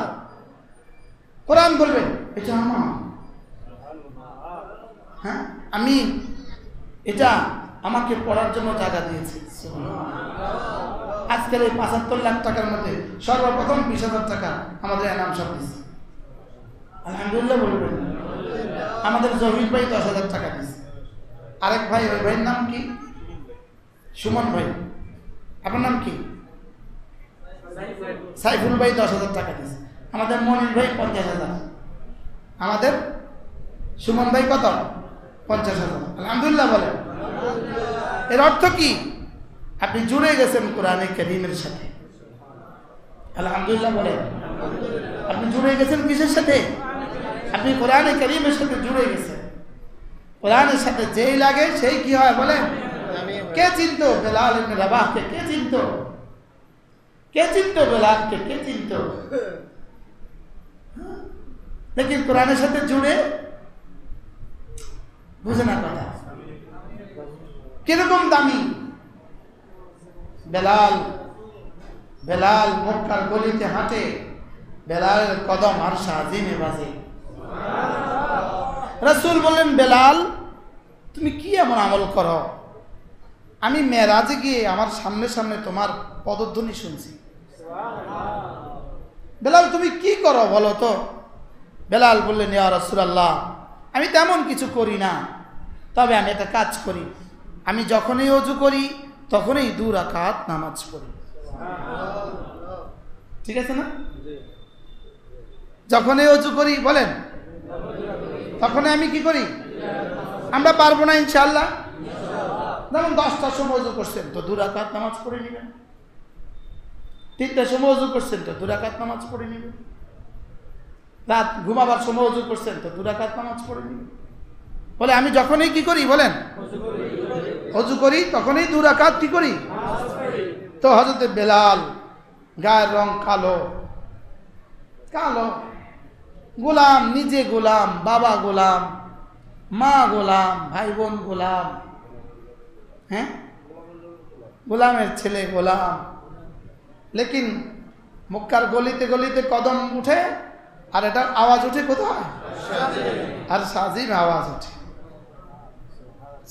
S1: কোরআন বলবে এটা আমার। হ্যাঁ, আমি এটা আমাকে পড়ার জন্য জায়গা দিয়েছি। আজকের এই ৭৫ লাখ টাকার মধ্যে সর্বপ্রথম ২০,০০০ টাকা আমাদের এনাম সব দিচ্ছে। আলহামদুলিল্লাহ বলবেন। আমাদের জহির ভাই ১০,০০০ টাকা দিচ্ছে। আরেক ভাই, ওই ভাইয়ের নাম কি? সুমন ভাই। আপনার নাম কি? সাইফুল ভাই ১০,০০০ টাকা দিচ্ছে। আমাদের মনির ভাই ৫০,০০০। আমাদের সুমন ভাই কত? ৫০,০০০। আলহামদুলিল্লাহ বলেন। এর অর্থ কি? আপনি জুড়ে গেছেন কোরআনে কারীমের সাথে। আলহামদুলিল্লাহ বলেন। আপনি জুড়ে গেছেন কিসের সাথে? আপনি কোরআনে কারীমের সাথে জুড়ে গেছেন। কোরআনের সাথে যেই লাগে সেই কি হয় বলেন? কে চিনত বেলাল ইবনে রাবাহকে? কে চিনত? কে চিনত বেলালকে? কে চিনত? लेकिन কোরআনের সাথে জুড়ে বুঝে না কথা। কিরকম দামি বেলাল! বেলাল মক্কার গলিতে হাঁটে, বেলালের কদম আরশে আজিমে বাজে। রাসূল বললেন, বেলাল তুমি কি এমন আমল করো আমি মেরাজে গিয়ে আমার সামনে সামনে তোমার পদধ্বনি শুনছি। বেলাল তুমি কি করো বলো তো? বেলাল বললেন, ইয়া রাসূলুল্লাহ, আমি তেমন কিছু করি না, তবে আমি একটা কাজ করি, আমি যখনই ওযু করি তখনই 2 রাকাত নামাজ পড়ি। ঠিক আছে না? যখনই ওযু করি বলেন, তখনই আমি কি করি? আমরা পারবো না ইনশাআল্লাহ? যেমন 10টার সময় ওযু করছেন তো 2 রাকাত নামাজ পড়ে নেবেন, 3টার সময় ওযু করছেন তো 2 রাকাত নামাজ পড়ে নেবেন, রাত ঘুমাবার সময় ওযু করছেন তো 2 রাকাত নামাজ পড়ে নেবেন। বলে আমি যখনই কি করি বলেন, ওযু করি তখনই 2 রাকাত কি করি। তো হযরত বেলাল গায়ের রং কালো কালো, গোলাম, নিজে গোলাম, বাবা গোলাম, মা গোলাম, ভাই বোন গোলাম, হ্যাঁ গোলামের ছেলে গোলাম, লেকিন মক্কার গলিতে গলিতে কদম উঠে আর এটা আওয়াজ উঠে কোথায়? আর সাজিম আওয়াজ উঠে।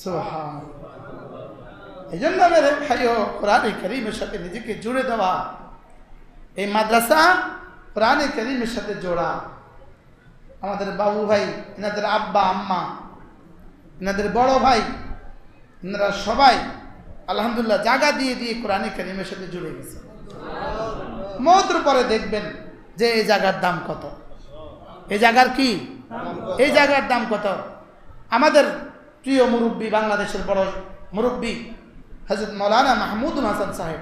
S1: সুবহানাল্লাহ। এই জন্য মেরে ভাইও কোরআনে কারীমের সাথে নিজেকে জুড়ে দেওয়া, এই মাদ্রাসা কোরআনে কারীমের সাথে জোড়া। আমাদের বাবু ভাই, এনাদের আব্বা আম্মা, এনাদের বড় ভাই, এনারা সবাই আলহামদুলিল্লাহ জায়গা দিয়ে দিয়ে কোরআনে কারীমের সাথে জুড়ে গেছে। মওতের পরে দেখবেন যে এই জায়গার দাম কত, এই জায়গার কি, এই জায়গার দাম কত। আমাদের প্রিয় মুরব্বী, বাংলাদেশের বড় মুরব্বী হযরত মাওলানা মাহমুদুল হাসান সাহেব,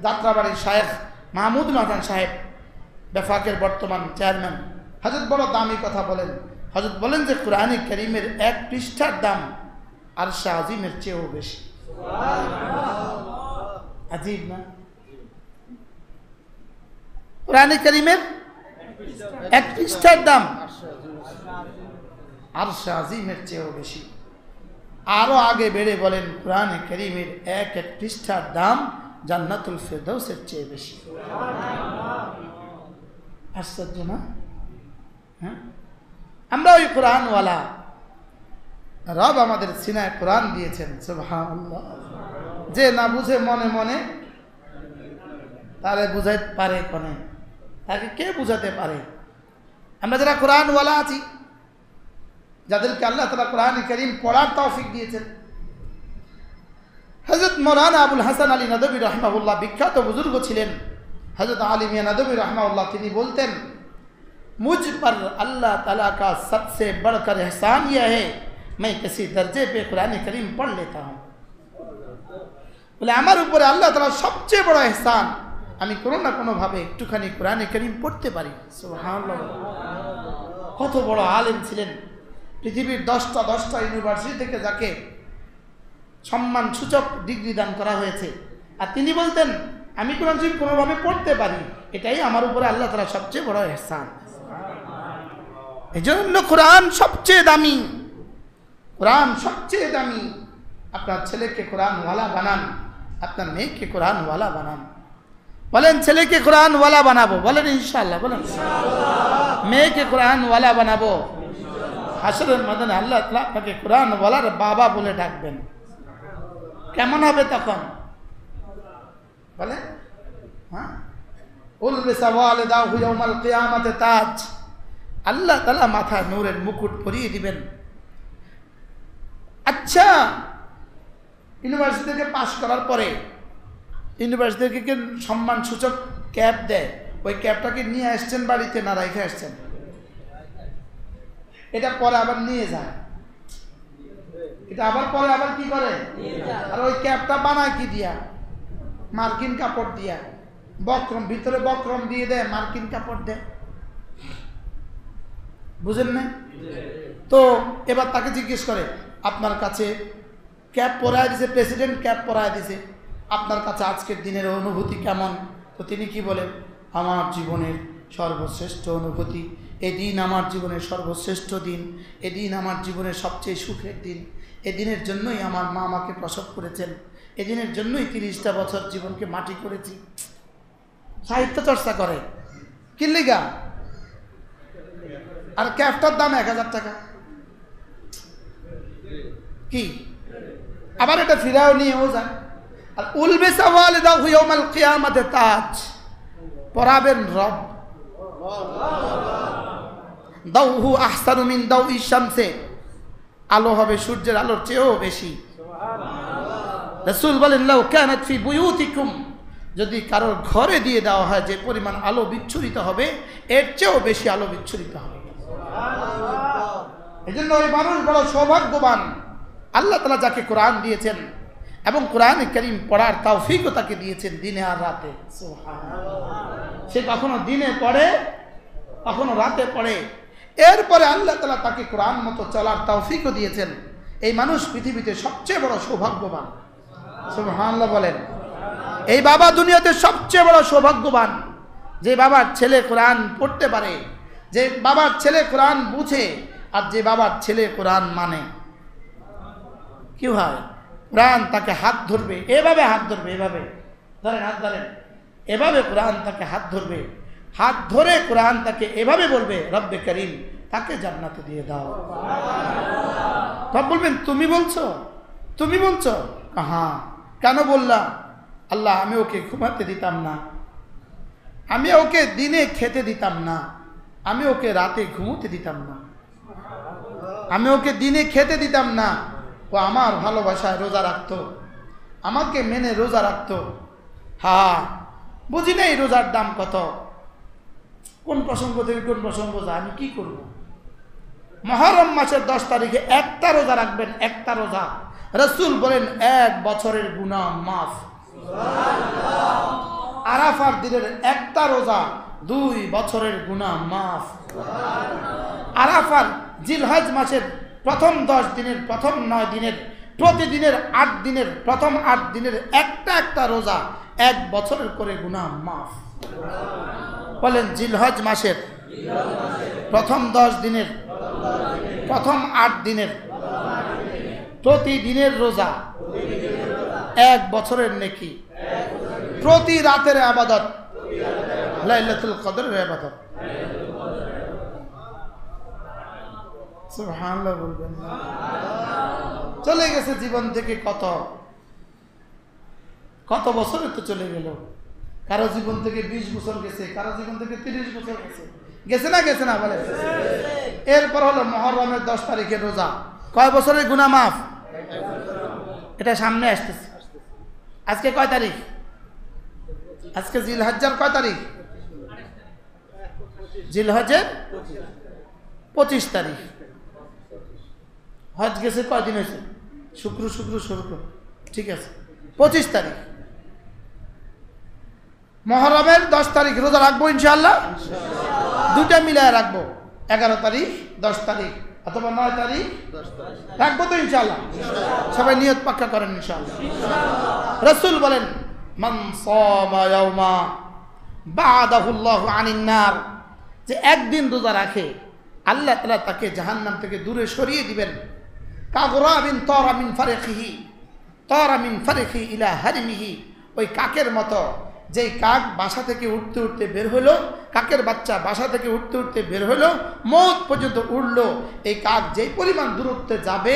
S1: যাত্রাবাড়ির শায়েখ মাহমুদুল হাসান সাহেব, বেফাকের বর্তমান চেয়ারম্যান, হযরত বড় দামি কথা বলেন। হযরত বলেন যে কোরআনে কারীমের 1 পৃষ্ঠার দাম আরশে আজিমের চেয়েও বেশি। আজীব না? কোরআনে কারীমের 1 পৃষ্ঠার দাম আরশে আজিমের চেয়েও বেশি। আরো আগে বেড়ে বলেন কোরআনে কারীমের 1 পৃষ্ঠার দাম জান্নাতুল ফেরদাউসের চেয়ে বেশি। আশ্চর্য না? হ্যাঁ, আমরা ওই কোরআনওয়ালা, রব আমাদের সিনায় কোরআন দিয়েছেন। সুবহানাল্লাহ। যে না বুঝে মনে মনে তারে বুঝাইতে পারে কোনে, তাকে কে বুঝাতে পারে? আমরা যারা কোরআনওয়ালা আছি, যাদেরকে আল্লাহ তাআলা কোরআনে কারীম পড়ার তৌফিক দিয়েছেন। হযরত মাওলানা আবুল হাসান আলী নদভী রাহিমাহুল্লাহ বিখ্যাত বুজুর্গ ছিলেন। হযরত আলী মিয়াঁ নদভী রাহিমাহুল্লাহ তিনি বলতেন, मुझ पर अल्लाह ताला का सबसे बढ़कर एहसान यह है मैं किसी दर्जे पे कुरान करीम पढ़ लेता हूँ। बोले আমার উপরে আল্লাহ তাআলার সবচেয়ে বড় এহসান আমি কোনো না কোনো ভাবে একটুখানি কোরআনে কারীম পড়তে পারি। সুবহানাল্লাহ। কত বড় আলেম ছিলেন। পৃথিবীর 10টা ইউনিভার্সিটি থেকে যাকে সম্মান সূচক ডিগ্রি দান করা হয়েছে, আর তিনি বলতেন আমি কোরআন শরীফ কোনোভাবে পড়তে পারি, এটাই আমার উপরে আল্লাহ তাআলার সবচেয়ে বড় এহসান। এই জন্য কোরআন সবচেয়ে দামি, কোরআন সবচেয়ে দামি। আপনার ছেলেকে কোরআনওয়ালা বানান, আপনার মেয়েকে কোরআনওয়ালা বানান। বলেন ছেলেকে কোরআনওয়ালা বানাবো, বলেন ইনশাআল্লাহ, বলেন মেয়েকে কোরআনওয়ালা বানাবো। হাসরের ময়দানে আল্লাহ তাআলা আপনাকে কোরআনওয়ালার বাবা বলে ডাকবেন। কেমন হবে তখন? বলে হ্যাঁ, উলবিসা ওয়ালিদাহু ইয়াউমাল কিয়ামাতে তাজ, আল্লাহ তাআলা মাথায় নূরের মুকুট পরিয়ে দিবেন। আচ্ছা, ইউনিভার্সিটি থেকে পাশ করার পরে ইউনিভার্সিটি থেকে সম্মান সূচক ক্যাপ দেয়, ওই ক্যাপটাকে নিয়ে আসছেন বাড়িতে না রেখে আসছেন? এটা পরে আবার নিয়ে যায়, এটা আবার পরে আবার কি করে? আর ওই ক্যাপটা বানায় কি দিয়া? মার্কিন কাপড় দিয়া, বক্রম ভিতরে বক্রম দিয়ে দেয়, মার্কিন কাপড় দেয়। বুঝেন না? তো এবার তাকে জিজ্ঞেস করে, আপনার কাছে ক্যাপ পরায় দিছে, প্রেসিডেন্ট ক্যাপ পরায় দিছে, আপনার কাছে আজকের দিনের অনুভূতি কেমন? তো তিনি কি বলেন? আমার জীবনের সর্বশ্রেষ্ঠ অনুভূতি, এই দিন আমার জীবনের সর্বশ্রেষ্ঠ দিন, এই দিন আমার জীবনের সবচেয়ে সুখের দিন, এই দিনের জন্যই আমার মা আমাকে প্রসব করেছেন, এই দিনের জন্যই 30টা বছর জীবনকে মাটি করেছি। সাহিত্য চর্চা করে কি লিগা? আর ক্যাপটার দাম 1000 টাকা। কি আবার এটা ফিরাও নিয়েও যায়। আর উলবিসা ওয়ালিদাহু ইয়াউমাল কিয়ামাতে তাজ, পরাবেন রব। দাউহু আহসানু মিন দাউই শামসে, আলো হবে সূর্যের আলোর চেয়েও বেশি। রাসূল বলেন লাউ কানাত ফি বুয়ুতিকুম, যদি কারোর ঘরে দিয়ে দেওয়া হয় যে পরিমাণ আলো বিচ্ছুরিত হবে, এর চেয়েও বেশি আলো বিচ্ছুরিত হবে। এই জন্য ওই মানুষ বড় সৌভাগ্যবান, আল্লাহ তাআলা যাকে কোরআন দিয়েছেন এবং কোরআনে কারীম পড়ার তৌফিকও তাকে দিয়েছেন দিনে আর রাতে। সুবহানাল্লাহ। সে কখনো দিনে পড়ে, কখনো রাতে পড়ে, এরপরে আল্লাহ তাআলা তাকে কোরআন মতো চলার তৌফিকও দিয়েছেন। এই মানুষ পৃথিবীতে সবচেয়ে বড় সৌভাগ্যবান। সুবহানাল্লাহ বলেন। এই বাবা দুনিয়াতে সবচেয়ে বড় সৌভাগ্যবান, যে বাবার ছেলে কোরআন পড়তে পারে, যে বাবার ছেলে কোরআন বুঝে, আর যে বাবার ছেলে কোরআন মানে। কি হয়? কোরআন তাকে হাত ধরবে, এভাবে হাত ধরবে, এভাবে ধরেন, হাত ধরেন, এভাবে কোরআন তাকে হাত ধরবে, হাত ধরে কোরআন তাকে এভাবে বলবে রব্বে করিম তাকে জান্নাতে দিয়ে দাও। রব বলবেন তুমি বলছো, তুমি বলছো? হ্যাঁ। কেন বললাম? আল্লাহ আমি ওকে ঘুমাতে দিতাম না, আমি ওকে দিনে খেতে দিতাম না, আমি ওকে রাতে ঘুমোতে দিতাম না, আমি ওকে দিনে খেতে দিতাম না। ও আমার ভালোবাসায় রোজা রাখতো, আমাকে মেনে রোজা রাখতো। হ্যাঁ, বুঝি না এই রোজার দাম কত, কোন প্রসঙ্গ থেকে কোন প্রসঙ্গ যা, আমি কি করব? মুহররম মাসের 10 তারিখে একটা রোজা রাখবেন, একটা রোজা, রাসূল বলেন 1 বছরের গুনাহ মাফ। আরাফার দিনের একটা রোজা 2 বছরের গুনাহ মাফ। আরাফার জিলহজ মাসের প্রথম 10 দিনের, প্রথম 9 দিনের, প্রতিদিনের 8 দিনের, প্রথম 8 দিনের একটা একটা রোজা 1 বছরের করে গুনাহ মাফ। বলেন জিলহজ মাসের প্রথম 10 দিনের, প্রথম 8 দিনের, প্রতিদিনের রোজা 1 বছরের নেকি। প্রতি রাতের ইবাদত, লাইলাতুল কদরের ইবাদত। সুবহানাল্লাহ বলবেন। চলে গেছে জীবন থেকে কত কত বছরে তো চলে গেল। কারো জীবন থেকে 20 বছর গেছে, কারো জীবন থেকে 30 বছর গেছে, গেছে না গেছে না বলে। এরপর হলো মুহররমের 10 তারিখের রোজা, কয় বছরের গুনাহ মাফ? এটা সামনে আসতেছে। আজকে কয় তারিখ? আজকে জিলহজ্জার কয় তারিখ? জিলহজের 25 তারিখ। হজ গেছে কয়দিন হয়েছে? শুক্র, ঠিক আছে, 25 তারিখ। মুহররমের 10 তারিখ রোজা রাখবো ইনশাআল্লাহ, দুটা মিলায় রাখবো, 11 তারিখ 10 তারিখ অথবা 9 তারিখ রাখবো তো ইনশাআল্লাহ। সবাই নিয়ত পাক্কা করেন ইনশাআল্লাহ। রাসূল বলেন মান সামা ইয়াওমা বা'দাহুল্লাহু আনিন নার, যে একদিন রোজা রাখে আল্লাহ তাআলা তাকে জাহান্নাম থেকে দূরে সরিয়ে দিবেন। কাগরাবিন তারা মিন ফারিখি ইলা হারিমিহি, ওই কাকের মতো, যেই কাক বাসা থেকে উঠতে উঠতে বের হলো, কাকের বাচ্চা বাসা থেকে উঠতে উঠতে বের হলো, মওত পর্যন্ত উড়লো, এই কাক যেই পরিমাণ দূরত্বে যাবে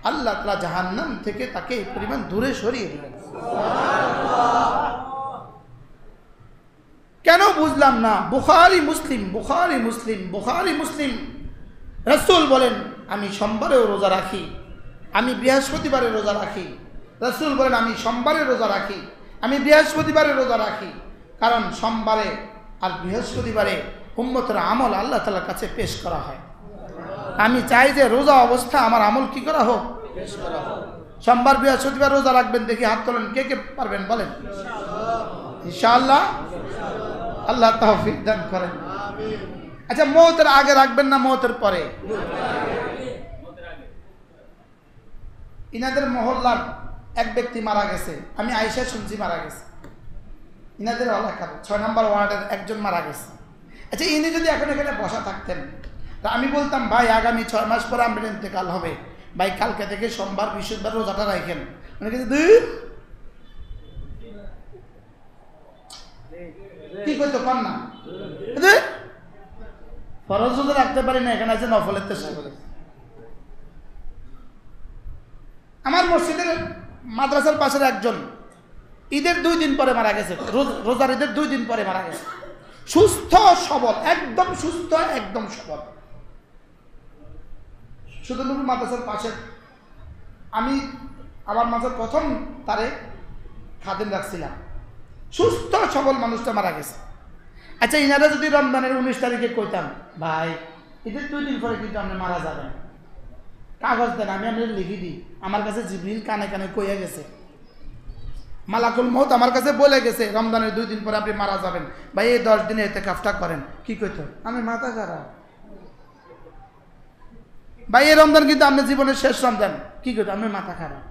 S1: আল্লাহ তাআলা জাহান্নাম থেকে তাকে এই পরিমাণ দূরে সরিয়ে দিবেন। কেন বুঝলাম না? বুখারী মুসলিম। রাসূল বলেন আমি সোমবারেও রোজা রাখি, আমি বৃহস্পতিবারে রোজা রাখি। রাসূল বলেন আমি সোমবারে রোজা রাখি, আমি বৃহস্পতিবারে রোজা রাখি, কারণ সোমবারে আর বৃহস্পতিবারে উম্মতের আমল আল্লাহ তাআলার কাছে পেশ করা হয়। আমি চাই যে রোজা অবস্থা আমার আমল কি করা হোক, পেশ করা হোক। সোমবার বৃহস্পতিবার রোজা রাখবেন, দেখি হাত তোলেন, কে কে পারবেন বলেন ইনশাআল্লাহ। আল্লাহ তৌফিক দান করেন। আচ্ছা, মওতের আগে রাখবেন না মওতের পরে? ইনাদের মহল্লার এক ব্যক্তি মারা গেছে, আমি আয়েশা শুনছি মারা গেছে। ইনাদের এলাকার 6 নম্বর ওয়ার্ডের একজন মারা গেছে। আচ্ছা, ইনি যদি এখন এখানে বসা থাকতেন, তা আমি বলতাম ভাই আগামী 6 মাস পরে আমার ইন্তেকাল হবে, ভাই কালকে থেকে সোমবার বৃহস্পতিবার রোজাটা রাখেন। মানে কি করতো কন না, ফরজ রোজা রাখতে পারি না, এখানে আছে নফলের চেষ্টা করে। আমার মসজিদের মাদ্রাসার পাশের একজন ঈদের 2 দিন পরে মারা গেছে, রোজার ঈদের 2 দিন পরে মারা গেছে, সুস্থ সবল, একদম সুস্থ, একদম সবল। শুধু মাদ্রাসার পাশের, আমি আমার মাঝে প্রথম তারে খাদেম রাখছিলাম, সুস্থ সবল মানুষটা মারা গেছে। আচ্ছা, ইনারা যদি রমজানের 19 তারিখে কইতাম, ভাই ঈদের 2 দিন পরে কিন্তু আপনি মারা যাবেন, কাগজ দেন, আমি আপনার লিখে দিই। আমার কাছে জিবরিল কানে কানে কইয়া গেছে, মালাকুল মউত আমার কাছে বলে গেছে রমজানের 2 দিন পরে আপনি মারা যাবেন, ভাই এই 10 দিনে ইতিকাফটা করেন। কি কইতো? আমি মাথা খারাপ ভাই, এই রমজান কিন্তু আপনার জীবনের শেষ রমজান। কি কইতো? আমি মাথা খারাপ,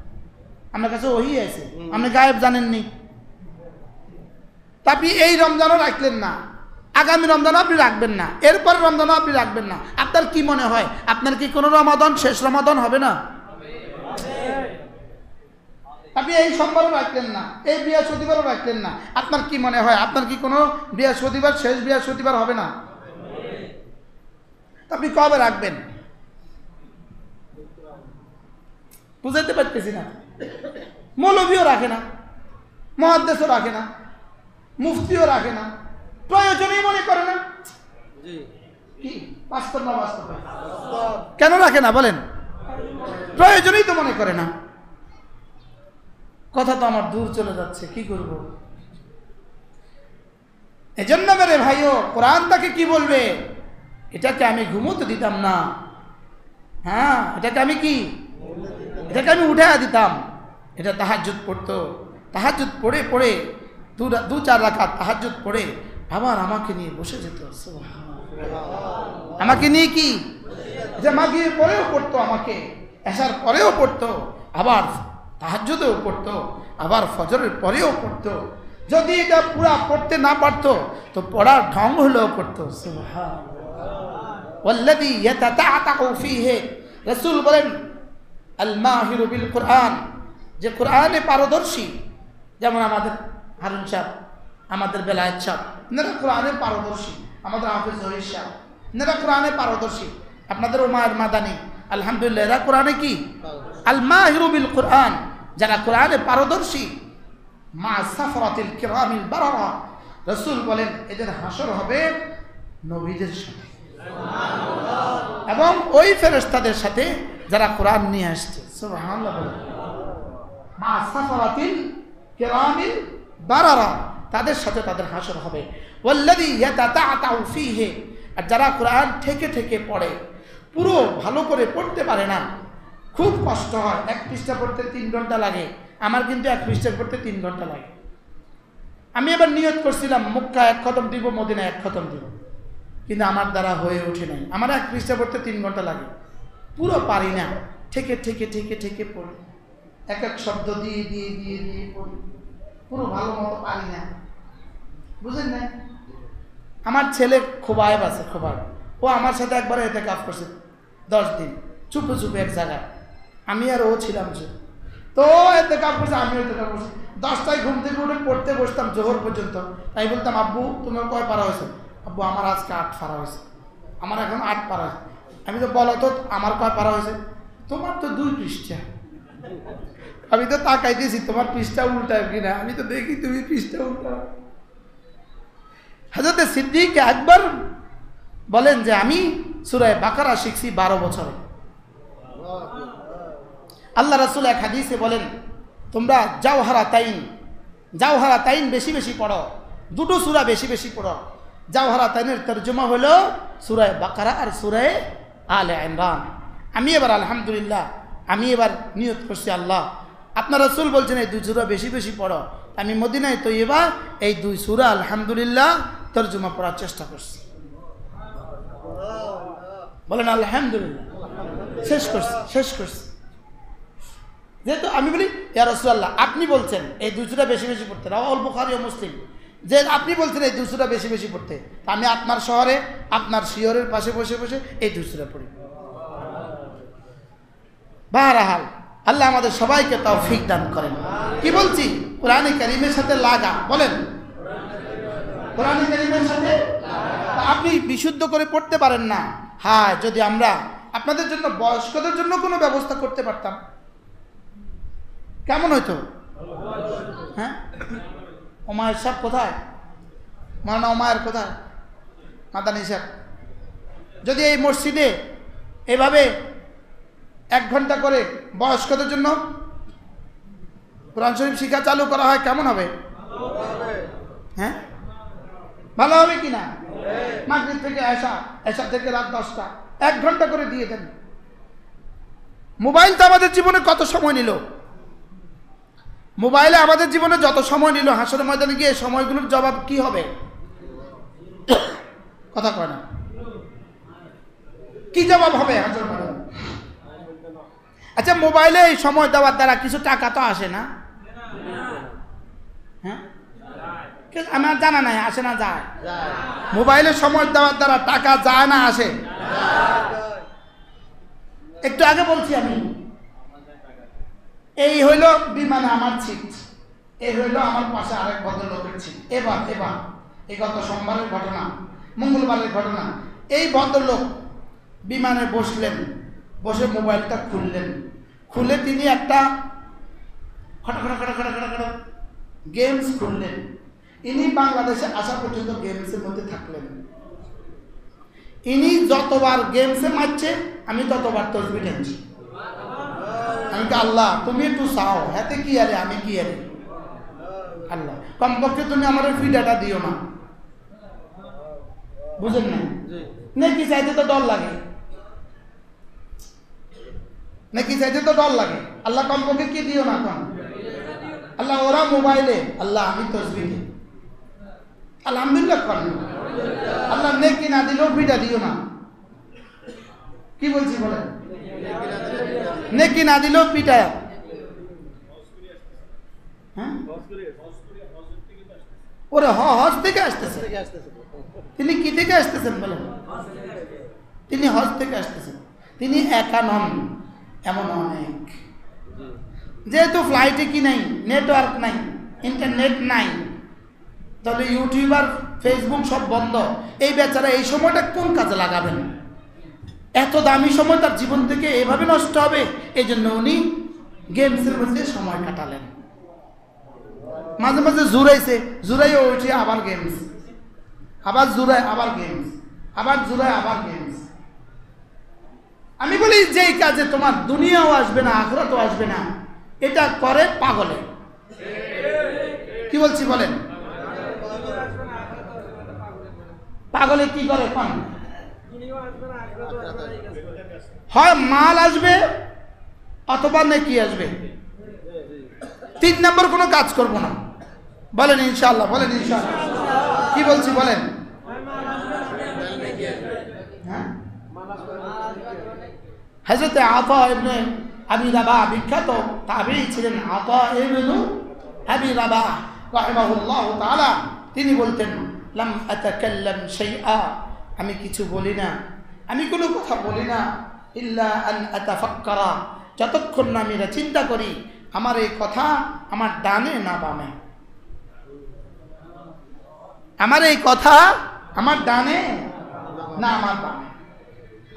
S1: আমার কাছে ওহি আছে, আপনি গায়েব জানেননি। আপনি এই রমজানও রাখলেন না, আগামী রমজানও আপনি রাখবেন না, এরপর রমজানও আপনি রাখবেন না। আপনার কি মনে হয়, আপনার কি কোনো রমাদান শেষ রমাদান হবে না? আপনি এই সোমবারও রাখলেন না, এই বৃহস্পতিবারও রাখলেন না, আপনার কি মনে হয়, আপনার কি কোনো বৃহস্পতিবার শেষ বৃহস্পতিবার হবে না? আপনি কবে রাখবেন? বুঝাইতে পারতেছি না। মৌলভীও রাখে না, মুহাদ্দিসও রাখে না, মুফতিও রাখে না, প্রয়োজনই মনে করে না। কি বাস্তব না বাস্তব? কেন রাখে না বলেন? প্রয়োজনই তো মনে করে না। কথা তো আমার দূর চলে যাচ্ছে, কি করব? এজন্য মেরে ভাইও, কোরআন তাকে কি বলবে? এটাকে আমি ঘুমোতে দিতাম না। হ্যাঁ, এটাকে আমি কি, এটাকে আমি উঠে দিতাম। এটা তাহাজ্জুদ পড়তো, তাহাজ্জুদ পড়ে পড়ে 2-4 রাকাত তাহাজ্জুদ পড়ে আবার আমাকে নিয়ে বসে যেত। আমাকে নিয়ে কি, যে মাগরিবের পরেও পড়তো, আমাকে এশার পরেও পড়তো, আবার তাহাজ্জুদেও পড়তো, আবার ফজরের পরেও পড়তো। যদি এটা পুরা পড়তে না পারতো তো পড়ার ঢং হলেও পড়তো। ওয়াল্লাযী ইয়াতাতাআতাউ ফীহি, রাসূল বলেন আল মাহিরু বিল কোরআন, যে কোরআনে পারদর্শী, যেমন আমাদের হারুন সাহেব, আমাদের বেলায়েত সাহেব, এনারা কোরআনে পারদর্শী। আমাদের হাফেজ জহির সাহেব, এনারা কোরআনে পারদর্শী। আপনাদের ওমায়ের মাদানী, আলহামদুলিল্লাহ, এরা কোরআনে কি আল মাহিরু বিল কোরআন, যারা কোরআনে পারদর্শী। মা সাফরাতিল কিরামিল বারারা, রাসূল বলেন এদের হাসর হবে নবীদের সাথে এবং ওই ফেরেশতাদের সাথে যারা কোরআন নিয়ে আসছে। সুবহানাল্লাহ। মা সাফরাতিল কিরামিল বারারা, তাদের সাথে তাদের হাসর হবে। ওয়াল্লাযী ইয়াতাতাআতাউ ফীহি, আর যারা কোরআন থেকে থেকে পড়ে, পুরো ভালো করে পড়তে পারে না, খুব কষ্ট হয়। 1 পৃষ্ঠা পড়তে 3 ঘন্টা লাগে, আমার কিন্তু 1 পৃষ্ঠা পড়তে 3 ঘন্টা লাগে। আমি এবার নিয়ত করছিলাম মক্কা 1 খতম দিব, মদিনা 1 খতম দিব, কিন্তু আমার দ্বারা হয়ে ওঠে নাই। আমার 1 পৃষ্ঠা পড়তে 3 ঘন্টা লাগে, পুরো পারি না, থেকে থেকে থেকে থেকে পড়ি, এক এক শব্দ দিয়ে দিয়ে দিয়ে দিয়ে পড়ি, পুরো ভালো মতো পারি না, বুঝেন না? আমার ছেলে খোবায়েব আছে, খোবায়েব, ও আমার সাথে একবার ইতিকাফ করছে 10 দিন, চুপে চুপে এক জায়গায়, আমি আর ও ছিলাম যে, তো ইতিকাফ করছে, আমিও ইতিকাফ করছি। 10টায় ঘুম থেকে উঠে পড়তে বসতাম জোহর পর্যন্ত। তাই বলতাম, আব্বু তোমার কয় পারা হয়েছে? আব্বু আমার আজকে 8 পারা হয়েছে, আমার এখন 8 পারা হয়েছে। আমি তো বলো তো আমার কয় পারা হয়েছে? তোমার তো 2 পৃষ্ঠা। আমি তো তাকাইতেছি তোমার পৃষ্ঠা উল্টায় কিনা, আমি তো দেখি তুমি পৃষ্ঠা উল্টা। হযরত সিদ্দিক একবার বলেন যে আমি সূরা বাকারা শিখছি 12 বছরে। আল্লাহ রাসূল এক হাদিসে বলেন, তোমরা জাওহারাতাইন বেশি বেশি পড়ো, 2টো সূরা বেশি বেশি পড়ো। জাওহারাতাইনের তরজমা হলো সূরা বাকারা আর সূরা আলে ইমরান। আমি এবার আলহামদুলিল্লাহ, আমি এবার নিয়ত করছি, আল্লাহ আপনার রাসূল বলছেন এই 2 সূরা বেশি বেশি পড়ো, আমি মদিনায় তৈয়বা এই 2 সূরা আলহামদুলিল্লাহ তরজমা পড়ার চেষ্টা করছি। বলেন আলহামদুলিল্লাহ, শেষ করছি। যেহেতু আমি বলি ইয়া রাসূলুল্লাহ, আপনি বলছেন এই 2 সূরা বেশি বেশি পড়তে, রাওয়াহুল বুখারী ও মুসলিম, যে আপনি বলছেন এই 2 সূরা বেশি বেশি পড়তে, আমি আপনার শহরে আপনার শিয়রের পাশে বসে বসে এই 2 সূরা পড়ি। বাহরাহাল, আল্লাহ আমাদের সবাইকে তৌফিক দান করেন। কি বলছি? কোরআনে কারীমের সাথে লাগা, বলেন কোরআনে কারীমের সাথে। আপনি বিশুদ্ধ করে পড়তে পারেন না, হ্যাঁ, যদি আমরা আপনাদের জন্য বয়স্কদের জন্য কোনো ব্যবস্থা করতে পারতাম। কেমন হইতো? হ্যাঁ, ওমায়ের সাহেব কোথায়? মাওলানা ওমায়ের কোথায়? মাদানী সাহেব, যদি এই মসজিদে এভাবে 1 ঘন্টা করে বয়স্কদের জন্য কোরআন শরীফ শিক্ষা চালু করা হয় কেমন হবে? হ্যাঁ, ভালো হবে কিনা? মাগরিব থেকে এশা, এশা থেকে রাত 10টা, 1 ঘন্টা করে দিয়ে দেন। মোবাইল তো আমাদের জীবনে কত সময় নিল, মোবাইলে আমাদের জীবনে যত সময় নিল, হাসরের ময়দানে গিয়ে সময়গুলোর জবাব কি হবে? কথা কয় না, কি জবাব হবে হাসরের ময়দানে? আচ্ছা, মোবাইলে এই সময় দেওয়ার দ্বারা কিছু টাকা তো আসে না? হ্যাঁ, আমার জানা নাই, আসে না যায়? মোবাইলে সময় দেওয়ার দ্বারা টাকা যায় না আসে? একটু আগে বলছি আমি, এই হইল বিমানে আমার সিট, এই হইল আমার পাশে আরেক ভদ্রলোকের সিট। এবার এই গত সোমবারের ঘটনা, মঙ্গলবারের ঘটনা, এই ভদ্রলোক বিমানে বসলেন, বসে মোবাইলটা খুললেন, খুলে তিনি একটা গেমস খুললেন। ইনি বাংলাদেশে আসা পর্যন্ত গেমসের মধ্যে থাকলেন। ইনি যতবার গেমসে মারছে আমি ততবার তসবিহ টেনছি। আমি কি আল্লাহ তুমি একটু চাও, হাতে কি আরে আমি কি আরে, আল্লাহ কমপক্ষে তুমি আমার ফ্রি ডাটা দিও না। বুঝেন না? নাকি চাইতে তো ডর লাগে, নাকি চাইতে তো ডর লাগে। আল্লাহ কমপক্ষে কি দিও না কম, আল্লাহ ওরা মোবাইলে, আল্লাহ আমি তসবিহ, আলহামদুলিল্লাহ করেন। আল্লাহ নেকি না দিলেও ফ্রিটা দিও না। কি বলছি বলেন? নেকি না দিলেও পিটায়। হ্যাঁ, ওরে হজ থেকে আসতেছে। তিনি কি থেকে আসতেছেন বলেন? তিনি হজ থেকে আসতেছেন। তিনি একা নন, এমন অনেক। যেহেতু ফ্লাইটে কি নাই, নেটওয়ার্ক নাই, ইন্টারনেট নাই, তাহলে ইউটিউব আর ফেসবুক সব বন্ধ। এই বেচারা এই সময়টা কোন কাজে লাগাবেন? এত দামি সময় তার জীবন থেকে এভাবে নষ্ট হবে। এই জন্য উনি গেমসের মধ্যে সময় কাটালেন। মাঝে মাঝে জুড়াইছে, জুড়াইও উঠে আবার গেমস, আবার জুড়ায় আবার গেমস, আবার জুড়ায় আবার গেমস। আমি বলি যেই কাজে তোমার দুনিয়াও আসবে না, আখিরাতও আসবে না, এটা করে পাগলে। কি বলছি বলেন? পাগলে কি করে? কোন হয় মাল আসবে অথবা নেকি আসবে, 3 নম্বর কোনো কাজ করব না। বলেন ইনশাআল্লাহ, বলেন ইনশাআল্লাহ। কি বলছি বলেন? হ্যাঁ, হযরত আতা ইবনে আবি রাবাহ বিখ্যাত তাবেঈ ছিলেন। আতা ইবনে আবি রাবাহ রাহিমাহুল্লাহু তাআলা, তিনি বলতেন লাম আতাকাল্লাম শাইআ, আমি কিছু বলি না, আমি কোনো কথা বলি না, ইল্লা আন আতাফাক্কারা, যতক্ষণ না আমি চিন্তা করি আমার এই কথা আমার ডানে না বামে, আমার এই কথা আমার ডানে না আমার বামে।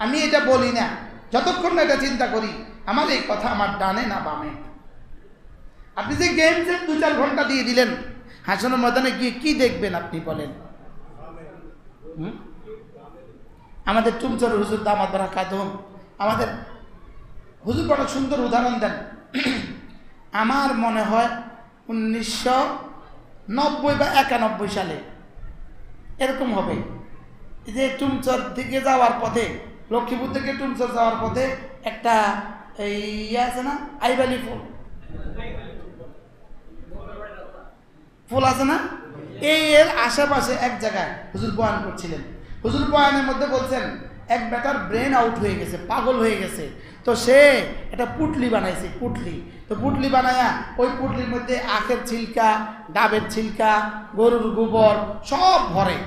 S1: আমি এটা বলি না যতক্ষণ না এটা চিন্তা করি আমার এই কথা আমার ডানে না বামে। আপনি যে গেমসের 2-4 ঘন্টা দিয়ে দিলেন, হাসনের ময়দানে গিয়ে কি দেখবেন আপনি বলেন? আমাদের টুমচর হুজুর দামাত বারাকাতুহু, আমাদের হুজুর বড় সুন্দর উদাহরণ দেন। আমার মনে হয় 1990 বা 91 সালে এরকম হবে, যে টুমচর থেকে যাওয়ার পথে, লক্ষ্মীপুর থেকে টুমচর যাওয়ার পথে একটা এই আছে না, আইবালি ফুল আছে না, এর আশেপাশে এক জায়গায় হুজুর বয়ান করছিলেন। হুজুর বয়ানের মধ্যে বলছেন এক বেটার ব্রেন আউট হয়ে গেছে, পাগল হয়ে গেছে, তো সে একটা পুটলি বানাইছে, পুটলি। তো পুটলি বানায়া ওই পুটলির মধ্যে আখের ছিলকা, ডাবের ছিলকা, গরুর গোবর সব ভরে।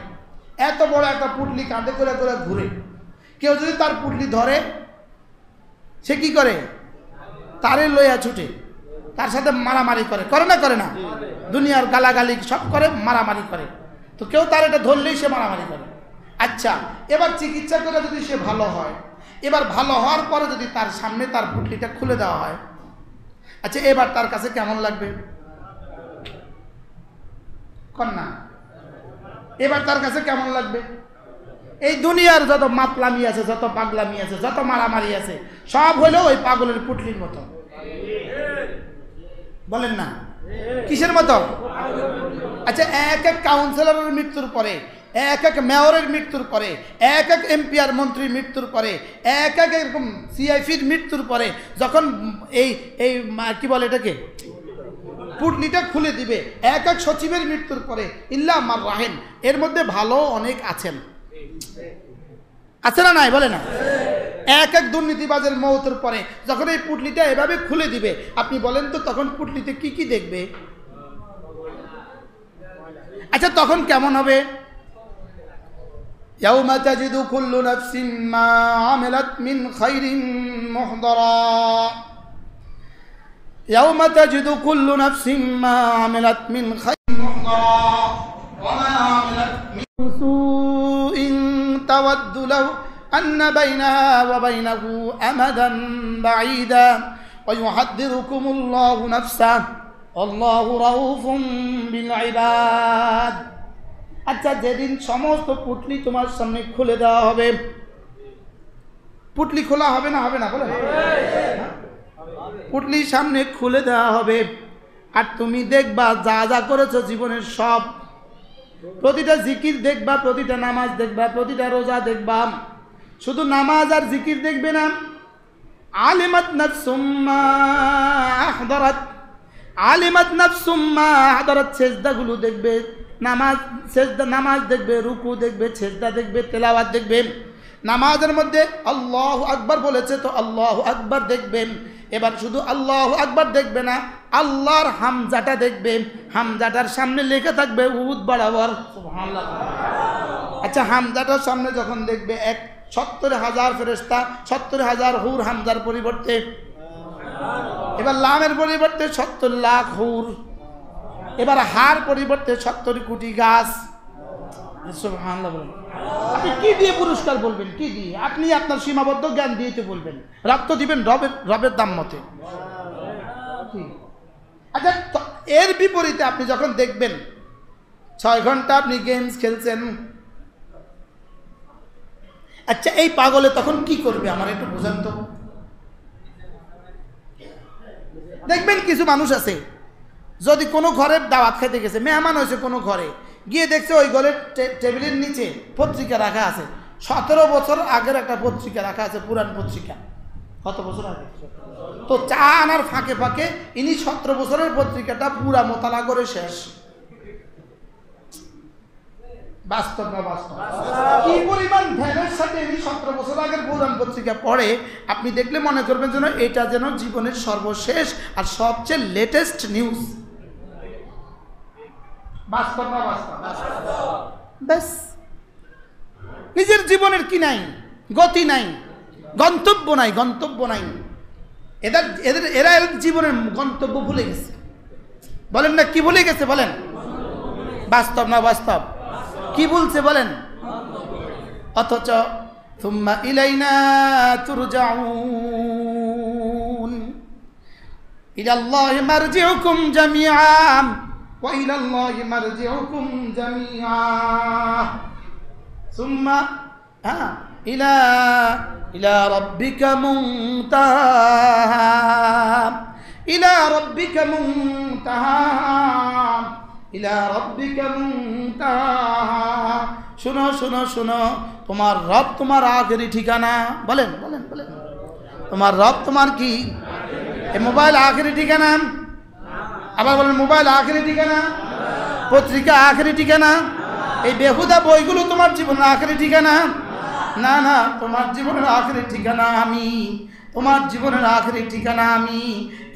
S1: এত বড় একটা পুটলি কাঁধে করে করে ঘুরে। কেউ যদি তার পুটলি ধরে, সে কি করে? তারে লইয়া ছুটে, তার সাথে মারামারি করে, করে না করে না? দুনিয়ার গালাগালি সব করে, মারামারি করে। তো কেউ তার এটা ধরলেই সে মারামারি করে। আচ্ছা, এবার চিকিৎসা করে যদি সে ভালো হয়, এবার ভালো হওয়ার পরে যদি তার সামনে তার পুটলিটা খুলে দেওয়া হয়, আচ্ছা এবার তার কাছে কেমন লাগবে কন্যা? এবার তার কাছে কেমন লাগবে? এই দুনিয়ার যত মাতলামি আছে, যত পাগলামি আছে, যত মারামারি আছে, সব হলো ওই পাগলের পুটলির মতো। বলেন না কিসের মতো? আচ্ছা এক এক কাউন্সিলরের মৃত্যুর পরে, এক এক মেয়রের মৃত্যুর পরে, এক এক এমপি আর মন্ত্রীর মৃত্যুর পরে, এক এক এরকম সিআইপির মৃত্যুর পরে যখন এই এই কি বলে এটাকে পুটলিটা খুলে দিবে, এক এক সচিবের মৃত্যুর পরে, ইল্লা মার রাহেন, এর মধ্যে ভালো অনেক আছেন, আছে না নাই? বলে না। এক এক দুর্নীতিবাজের মওতের পরে যখন এই পুটলিটা এভাবে খুলে দিবে, আপনি বলেন তো তখন পুটলিতে কি কি দেখবে? আচ্ছা তখন কেমন হবে? ইয়াউমা তাজিদু কুল্লু নাফসিন মা আমিলাত মিন খাইরিন মুহদারা, ইয়াউমা তাজিদু কুল্লু নাফসিন মা আমিলাত মিন খাইরিন মুহদারা ওয়া মা আমিলাত মিন সুইন তাওয়াদ্দু লাহু أن بينها وبينه أمدا بعيدا ويحذركم الله نفسه والله رؤوف بالعباد। আচ্ছা যেদিন সমস্ত পুটলি তোমার সামনে খুলে দেওয়া হবে, পুটলি খোলা হবে না? হবে না? বলে পুটলি সামনে খুলে দেওয়া হবে, আর তুমি দেখবা যা যা করেছো জীবনের সব, প্রতিটা জিকির দেখবা, প্রতিটা নামাজ দেখবা, প্রতিটা রোজা দেখবা। শুধু নামাজ আর জিকির দেখবে না, আলিমাত নাফসুম মা আহদারাত, আলিমাত নাফসুম মা আহদারাত, সেজদাগুলো দেখবে, নামাজ সেজদা, নামাজ দেখবে, রুকু দেখবে, সেজদা দেখবে, তেলাওয়াত দেখবে। নামাজের মধ্যে আল্লাহু আকবার বলেছে তো আল্লাহু আকবার দেখবে। এবার শুধু আল্লাহু আকবার দেখবে না, আল্লাহর হামজাটা দেখবে, হামজাটার সামনে লেখা থাকবে উহুদ বরাবর, সুবহানাল্লাহ। আচ্ছা হামজাটার সামনে যখন দেখবে 70,000 ফেরেশতা, 70,000 হুর হামজার পরিবর্তে, এবার লামের পরিবর্তে 70 লাখ হুর, এবার হার পরিবর্তে 70 কোটি গাছ, সুবহানাল্লাহ। বলেন আপনি কি দিয়ে পুরস্কার বলবেন? কি দিয়ে? আপনি আপনার সীমাবদ্ধ জ্ঞান দিয়ে তো বলবেন, রক্ত দিবেন রবের দাম মতে। আচ্ছা এর বিপরীতে আপনি যখন দেখবেন 6 ঘন্টা আপনি গেমস খেলছেন, আচ্ছা এই পাগলে তখন কি করবে আমার একটু বোঝান তো। দেখবেন কিছু মানুষ আছে, যদি কোনো ঘরের দাওয়াত খেতে গেছে, মেহমান হয়েছে কোনো ঘরে, গিয়ে দেখছে ওই ঘরের টেবিলের নিচে পত্রিকা রাখা আছে, 17 বছর আগের একটা পত্রিকা রাখা আছে, পুরান পত্রিকা। কত বছর আগে? তো চা আনার ফাঁকে ফাঁকে ইনি 17 বছরের পত্রিকাটা পুরা মোতালা করে শেষ। বাস্তব না বাস্তব? কি পরিমাণ ধ্যানের সাথে ইনি 17 বছর আগের পুরান পত্রিকা পড়ে, আপনি দেখলে মনে করবেন যেন এটা যেন জীবনের সর্বশেষ আর সবচেয়ে লেটেস্ট নিউজ। বাস্তব না বাস্তব? ব্যাস নিজের জীবনের কি নাই, গতি নাই, গন্তব্য নাই, গন্তব্য নাই। এরা জীবনের গন্তব্য ভুলে গেছে। বলেন না কি ভুলে গেছে? বলেন বাস্তব না বাস্তব? কি বলছে বলেন? অথচ সুম্মা ইলাইনা তুরজাউন ইলাল্লাহি মারজিউকুম জামিআন ওয়া ইলাল্লাহি মারজিউকুম জামিআ সুম্মা ইলা রাব্বিকা মুনতাহা ইলা রাব্বিকা মুনতাহা ইলা রাব্বিকা মুনতাহা। শুনো শুনো শুনো, তোমার রব তোমার আখেরি ঠিকানা। বলেন বলেন বলেন, তোমার রব তোমার কি? এই মোবাইল আখেরি ঠিকানা? আবার বলেন মোবাইল আখেরি ঠিকানা, পত্রিকা আখেরি ঠিকানা, এই বেহুদা বইগুলো তোমার জীবনের আখেরি ঠিকানা? না না, তোমার জীবনের আখেরি ঠিকানা আমি, তোমার জীবনের আখেরি ঠিকানা আমি।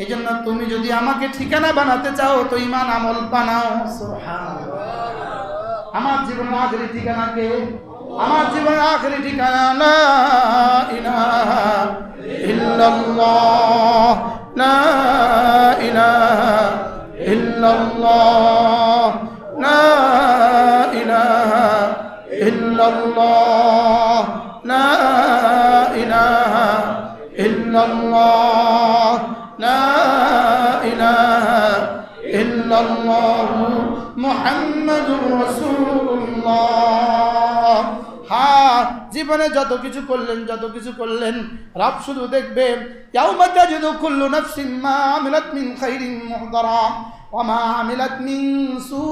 S1: এই জন্য তুমি যদি আমাকে ঠিকানা বানাতে চাও তো ঈমান আমল বানাও। সুবহানাল্লাহ। আমার জীবনের আখেরি ঠিকানা কে? আমার জীবনের আখেরি ঠিকানা লা ইলাহা ইল্লাল্লাহ, লা ইলাহা ইল্লাল্লাহ, লা ইলাহা ইল্লাল্লাহ, লা ইলাহা ইল্লাল্লাহ, লা ইল্লাল্লাহু মুহাম্মাদুর রাসূলুল্লাহ। হ্যাঁ, জীবনে যত কিছু করলেন রব শুধু দেখবে ইয়াউমা তাজিদু কুল্লু নাফসিন মা আমিলাত মিন খাইরিন মুহদারা ওয়া মা আমিলাত মিন সু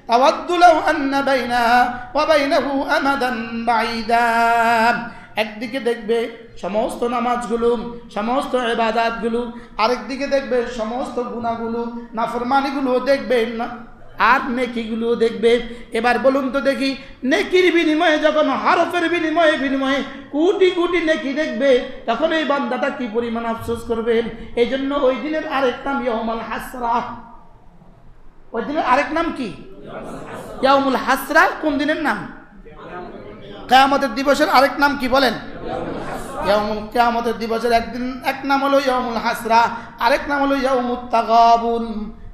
S1: তাওয়াদ্দু লাউ আন্না বাইনাহা ওয়া বাইনাহু আমাদান বাঈদা। একদিকে দেখবে সমস্ত নামাজগুলো, সমস্ত ইবাদতগুলো, আরেকদিকে দেখবে সমস্ত গুনাহগুলো, নাফরমানিগুলো দেখবে না, আর নেকিগুলো দেখবে। এবার বলুন তো দেখি, নেকির বিনিময়ে যখন হরফের বিনিময়ে কোটি কোটি নেকি দেখবে, তখন এই বান্দাটা কি পরিমাণ আফসোস করবে। এই জন্য ওই দিনের আরেক নাম ইয়াউমুল হাসরা। ওই দিনের আরেক নাম কি? ইয়াউমুল হাসরা। কোন দিনের নাম? কিয়ামতের দিবসের আরেক নাম কি বলেন? কিয়ামতের দিবসের এক নাম হলো ইয়াউমুল হাসরা, আরেক নাম হলো ইয়াউমুত তাগাবুন।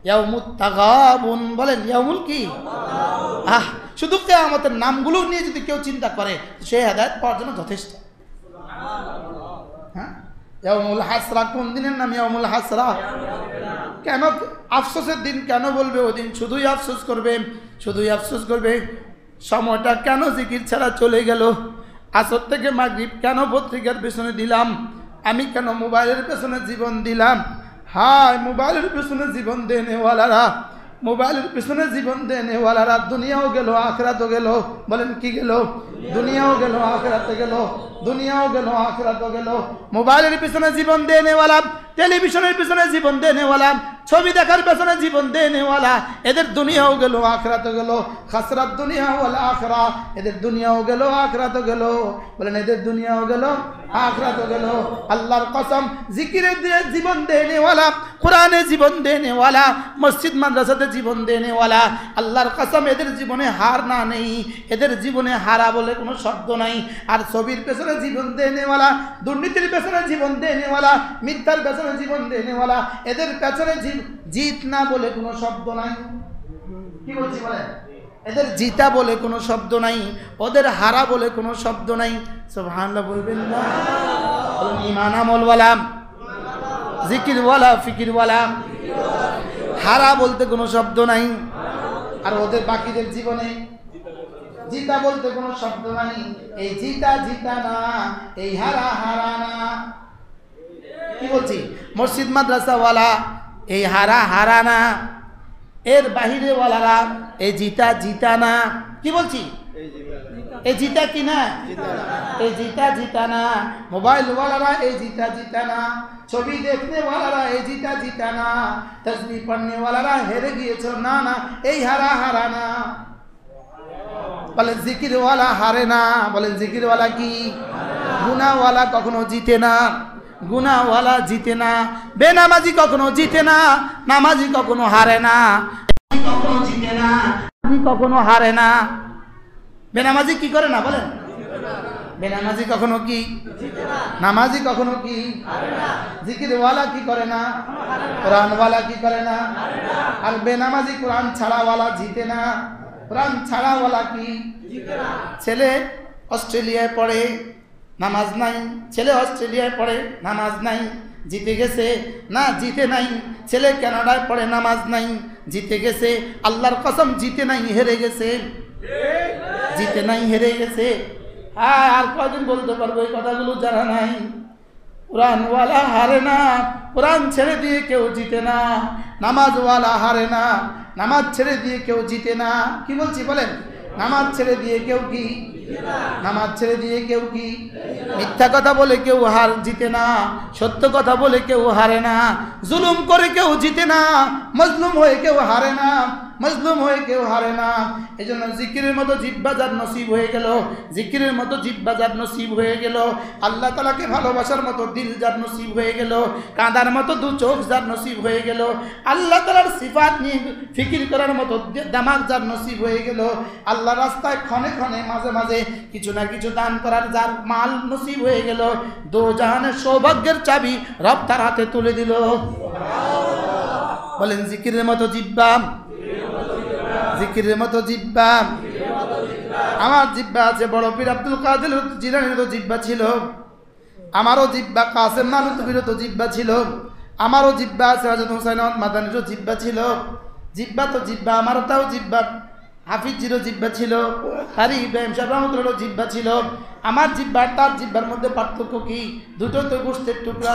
S1: ইয়াউমুত তাগাবুন বলেন, ইয়াউমুল কি? শুধু কিয়ামতের নামগুলো নিয়ে যদি কেউ চিন্তা করে সে হেদায়েত পাওয়ার জন্য যথেষ্ট। হ্যাঁ, ইয়াউমুল হাসরা কোন দিনের নাম? ইয়াউমুল হাসরা। কেন আফসোসের দিন কেন বলবে? ওই দিন শুধুই আফসোস করবে, সময়টা কেন জিকির ছাড়া চলে গেল, আসর থেকে মাগরিব কেন পত্রিকার পেছনে দিলাম, আমি কেন মোবাইলের পেছনে জীবন দিলাম। হায়, মোবাইলের পেছনে জীবন দেনেওয়ালারা দুনিয়াও গেল আখিরাতও গেল। বলেন কি গেল? দুনিয়াও গেল আখিরাতও গেল। মোবাইলের পেছনে জীবন দেনেওয়ালা, টেলিভিশনের পেছনে জীবন দেনেওয়ালা, ছবি দেখার পেছনে জীবন দেনেওয়ালা, এদের দুনিয়াও গেল আখিরাতও গেল। খাসরাত দুনিয়া ওয়াল আখিরা, এদের দুনিয়াও গেল আখিরাতও গেল। বলেন এদের দুনিয়াও গেল আখিরাতও গেল। আল্লাহর কসম, জিকিরে দিয়ে জীবন দেনেওয়ালা, কোরআনে জীবন দেনেওয়ালা, মসজিদ মাদ্রাসাতে জীবন দেনেওয়ালা, আল্লাহর কসম এদের জীবনে হার না নেই, এদের জীবনে হারা বলে কোনো শব্দ নাই। আর ছবির পেছনে জীবন দেনেওয়ালা, দুর্নীতির পেছনে জীবন দেনেওয়ালা, মিথ্যার পেছনে জীবন দেনেওয়ালা, এদের পেছনে জিত না বলে কোনো শব্দ নাই। কি বলছি বলেন? এদের জিতা বলে কোনো শব্দ নাই, ওদের হারা বলে কোনো শব্দ নাই। সুবহানাল্লাহ বলবেন না? বলুন ঈমান আমলওয়ালা, জিকিরওয়ালা, ফিকিরওয়ালা, হারা বলতে কোনো শব্দ নাই। আর ওদের বাকিদের জীবনে জিতা বলতে কোনো শব্দ নাই। এই জিতা না, এই হারা না। কি বলছি? মসজিদ মাদ্রাসাওয়ালা এই হারা না, এর বাহিরে ওয়ালারা এই জিতা না। কি বলছি? এই জিতা কি না? এই জিতা না। মোবাইল ওয়ালারা এই জিতা না। ছবি দেখতে ওয়ালারা এই জিতা না। তসবিহ পড়নে ওয়ালারা হেরে গিয়েছে, না, এই হারা না। বলেন জিকিরওয়ালা হারে না। বলেন জিকিরওয়ালা কি? গুনাহওয়ালা কখনো জিতে না, গুনাহওয়ালা জিতে না। বেনামাজি কখনো জিতে না, নামাজি কখনো হারে না, কখনো জিতে না, কখনো হারে না। বেনামাজি কি করে না? বলেন বেনামাজি কখনো কি? নামাজি কখনো কি? জিকিরওয়ালা কি করে না? কোরআনওয়ালা কি করে না? আর বেনামাজি কোরআন ছাড়াওয়ালা জিতে না। কোরআন ছাড়াওয়ালা কি? ছেলে অস্ট্রেলিয়ায় পড়ে, নামাজ নাই। ছেলে অস্ট্রেলিয়ায় পড়ে, নামাজ নাই, জিতে গেছে না? জিতে নাই। ছেলে কানাডায় পড়ে, নামাজ নাই, জিতে গেছে। আল্লাহর কসম জিতে নাই, হেরে গেছে। জিতে নাই, হেরে গেছে। আর কদিন বলতে পারবো এই কথাগুলো জানা নাই? কোরআনওয়ালা হারে না, কোরআন ছেড়ে দিয়ে কেউ জিতে না। নামাজওয়ালা হারে না, নামাজ ছেড়ে দিয়ে কেউ জিতে না। কি বলছি বলেন? নামাজ ছেড়ে দিয়ে কেউ কি? নামাজ ছেড়ে দিয়ে কেউ কি? মিথ্যা কথা বলে কেউ জিতে না, সত্য কথা বলে কেউ হারে না, জুলুম করে কেউ জিতে না, মজলুম হয়ে কেউ হারে না, মজলুম হয়ে কেউ হারে না। এই জন্য জিকিরের মতো জিহ্বা যার নসিব হয়ে গেল, জিকিরের মতো জিহ্বা যার নসিব হয়ে গেল, আল্লাহ তাআলাকে ভালোবাসার মতো দিল যার নসিব হয়ে গেল, কাঁদার মতো দু চোখ যার নসিব হয়ে গেল, আল্লাহ তাআলার সিফাত নিয়ে ফিকির করার মতো দিমাগ যার নসিব হয়ে গেল, আল্লাহ রাস্তায় ক্ষণে ক্ষণে মাঝে মাঝে কিছু না কিছু দান করার যার মাল নসিব হয়ে গেল, দো জাহানের সৌভাগ্যের চাবি রব তার হাতে তুলে দিল। বলেন জিকিরের মতো জিহ্বা, জিকিরের মতো জিহ্বা। আমার জিহ্বা আছে, বড় পীর আব্দুল কাদের জিলানীর তো জিহ্বা ছিল, আমারও জিহ্বা কাসেম নানুতুবির তো জিহ্বা ছিল, আমারও জিব্বা আছে, হযরত হুসাইন মাদানীরও জিব্বা ছিল। জিব্বা তো জিব্বা, আমারও তাও জিব্বা, হাফিজিরও জিব্বা ছিল, কারি ইব্রাহিম সাহেব রহমতুল্লাহর জিব্বা ছিল। আমার জিব্বা তার জিব্বার মধ্যে পার্থক্য কি? দুটোই তো গোশতের টুকরা,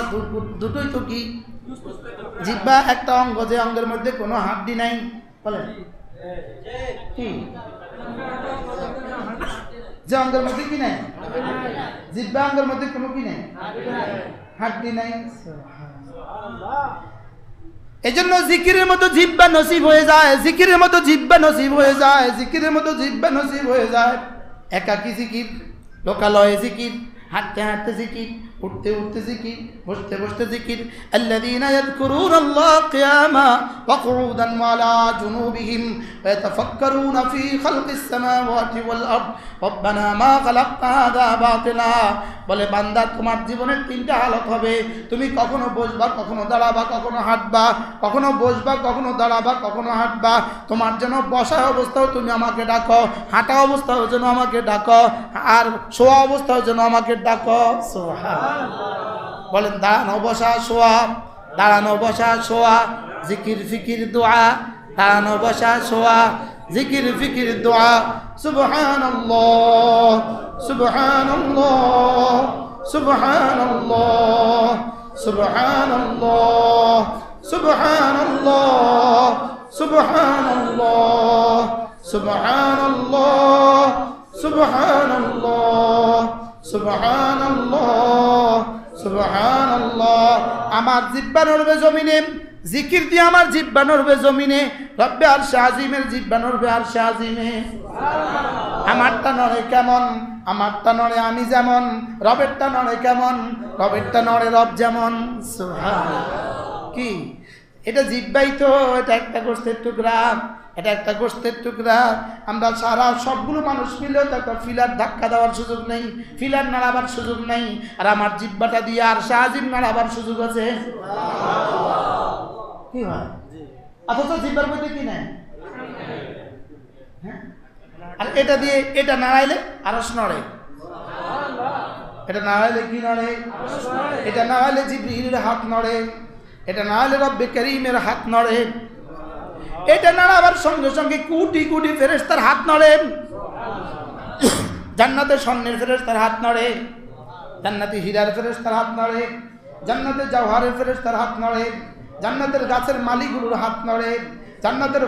S1: দুটোই তো কি জিব্বা একটা অঙ্গ, যে অঙ্গের মধ্যে কোনো হাড্ডি নাই। বলেন কি? যে অঙ্গের মধ্যে কি নাই? জিব্বা অঙ্গের মধ্যে কোনো কি নাই, হাড্ডি নাই। এজন্য জিকিরের মতো জিব্বা নসিব হয়ে যায়, জিকিরের মতো জিব্বা নসিব হয়ে যায়, জিকিরের মতো জিব্বা নসিব হয়ে যায়। একাকী জিকির, লোকালয়ে জিকির, হাঁটতে হাঁটতে জিকির, উঠতে উঠতে জিকির, বসতে বসতে জিকির। আল্লাযীনা ইয়াযকুরুনাল্লাহ কিয়ামা ওয়া কুউদান ওয়া আলা জুনুবিহিম ওয়া ইয়াতাফাক্কারুনা ফী খালকিস সামাওয়াতি ওয়াল আরদ রব্বানা মা খালাকতা হাযা বাতিলা। বলে বান্দা, তোমার জীবনের তিনটা হালত হবে। তুমি কখনো বসবা, কখনো দাঁড়াবা, কখনো হাঁটবা, কখনো বসবা, কখনো দাঁড়াবা, কখনো হাঁটবা। তোমার যেন বসা অবস্থাও তুমি আমাকে ডাকো, হাঁটা অবস্থাও যেন আমাকে ডাকো, আর শোয়া অবস্থাও যেন আমাকে ডাকো। সুবহানাল্লাহ। বলেন দাঁড়ানো বসা শোয়া, দাঁড়ানো বসা শোয়া, জিকির ফিকির দোয়া, দাঁড়ানো বসা শোয়া, জিকির ফিকির দোয়া। সুবহানাল্লাহ, সুবহানাল্লাহ, সুবহানাল্লাহ, সুবহানাল্লাহ, সুবহানাল্লাহ, সুবহানাল্লাহ, সুবহানাল্লাহ, সুবহানাল্লাহ, সুবহানাল্লাহ, সুবহানাল্লাহ। আমার জিব্বা নড়বে জমিনে, জিকির দিয়ে আমার জিব্বা নড়বে জমিনে, রব্বে আরশে আজিমের জিব্বা নড়বে আরশে আজিমে। আমারটা নড়ে কেমন? আমারটা নড়ে আমি যেমন, রবেরটা নড়ে কেমন? রবেরটা নড়ে রব যেমন। সুবহানাল্লাহ। কি এটা? জিব্বাই তো, এটা একটা গোশতের টুকরা, এটা একটা গোশতের টুকরা। আমরা সারা সবগুলো মানুষ মিলেও তো একটা ফিলার ধাক্কা দেওয়ার সুযোগ নেই, ফিলার নাড়াবার সুযোগ নেই। আর আমার জিব্বাটা দিয়ে আর শাহজিম নাড়াবার সুযোগ আছে। কি হয়? অথচ জিব্বার মধ্যে কি নাই? হ্যাঁ, আর এটা দিয়ে এটা নাড়াইলে আরশ নড়ে, এটা নাড়াইলে কি নড়ে? এটা নাড়াইলে জিবরিলের হাত নড়ে, এটা নাড়াইলে রব্বে করিমের হাত নড়ে, এটা নাড়াবার সঙ্গে সঙ্গে কোটি কোটি ফেরেশতার হাত নড়ে। জান্নাতে স্বর্ণের ফেরেশতার হাত নড়ে, জান্নাতে হীরার ফেরেশতার হাত নড়ে, জান্নাতে জওহারের ফেরেশতার হাত নড়ে, জান্নাতের গাছের মালিগুলোর হাত নড়ে, জান্নাতের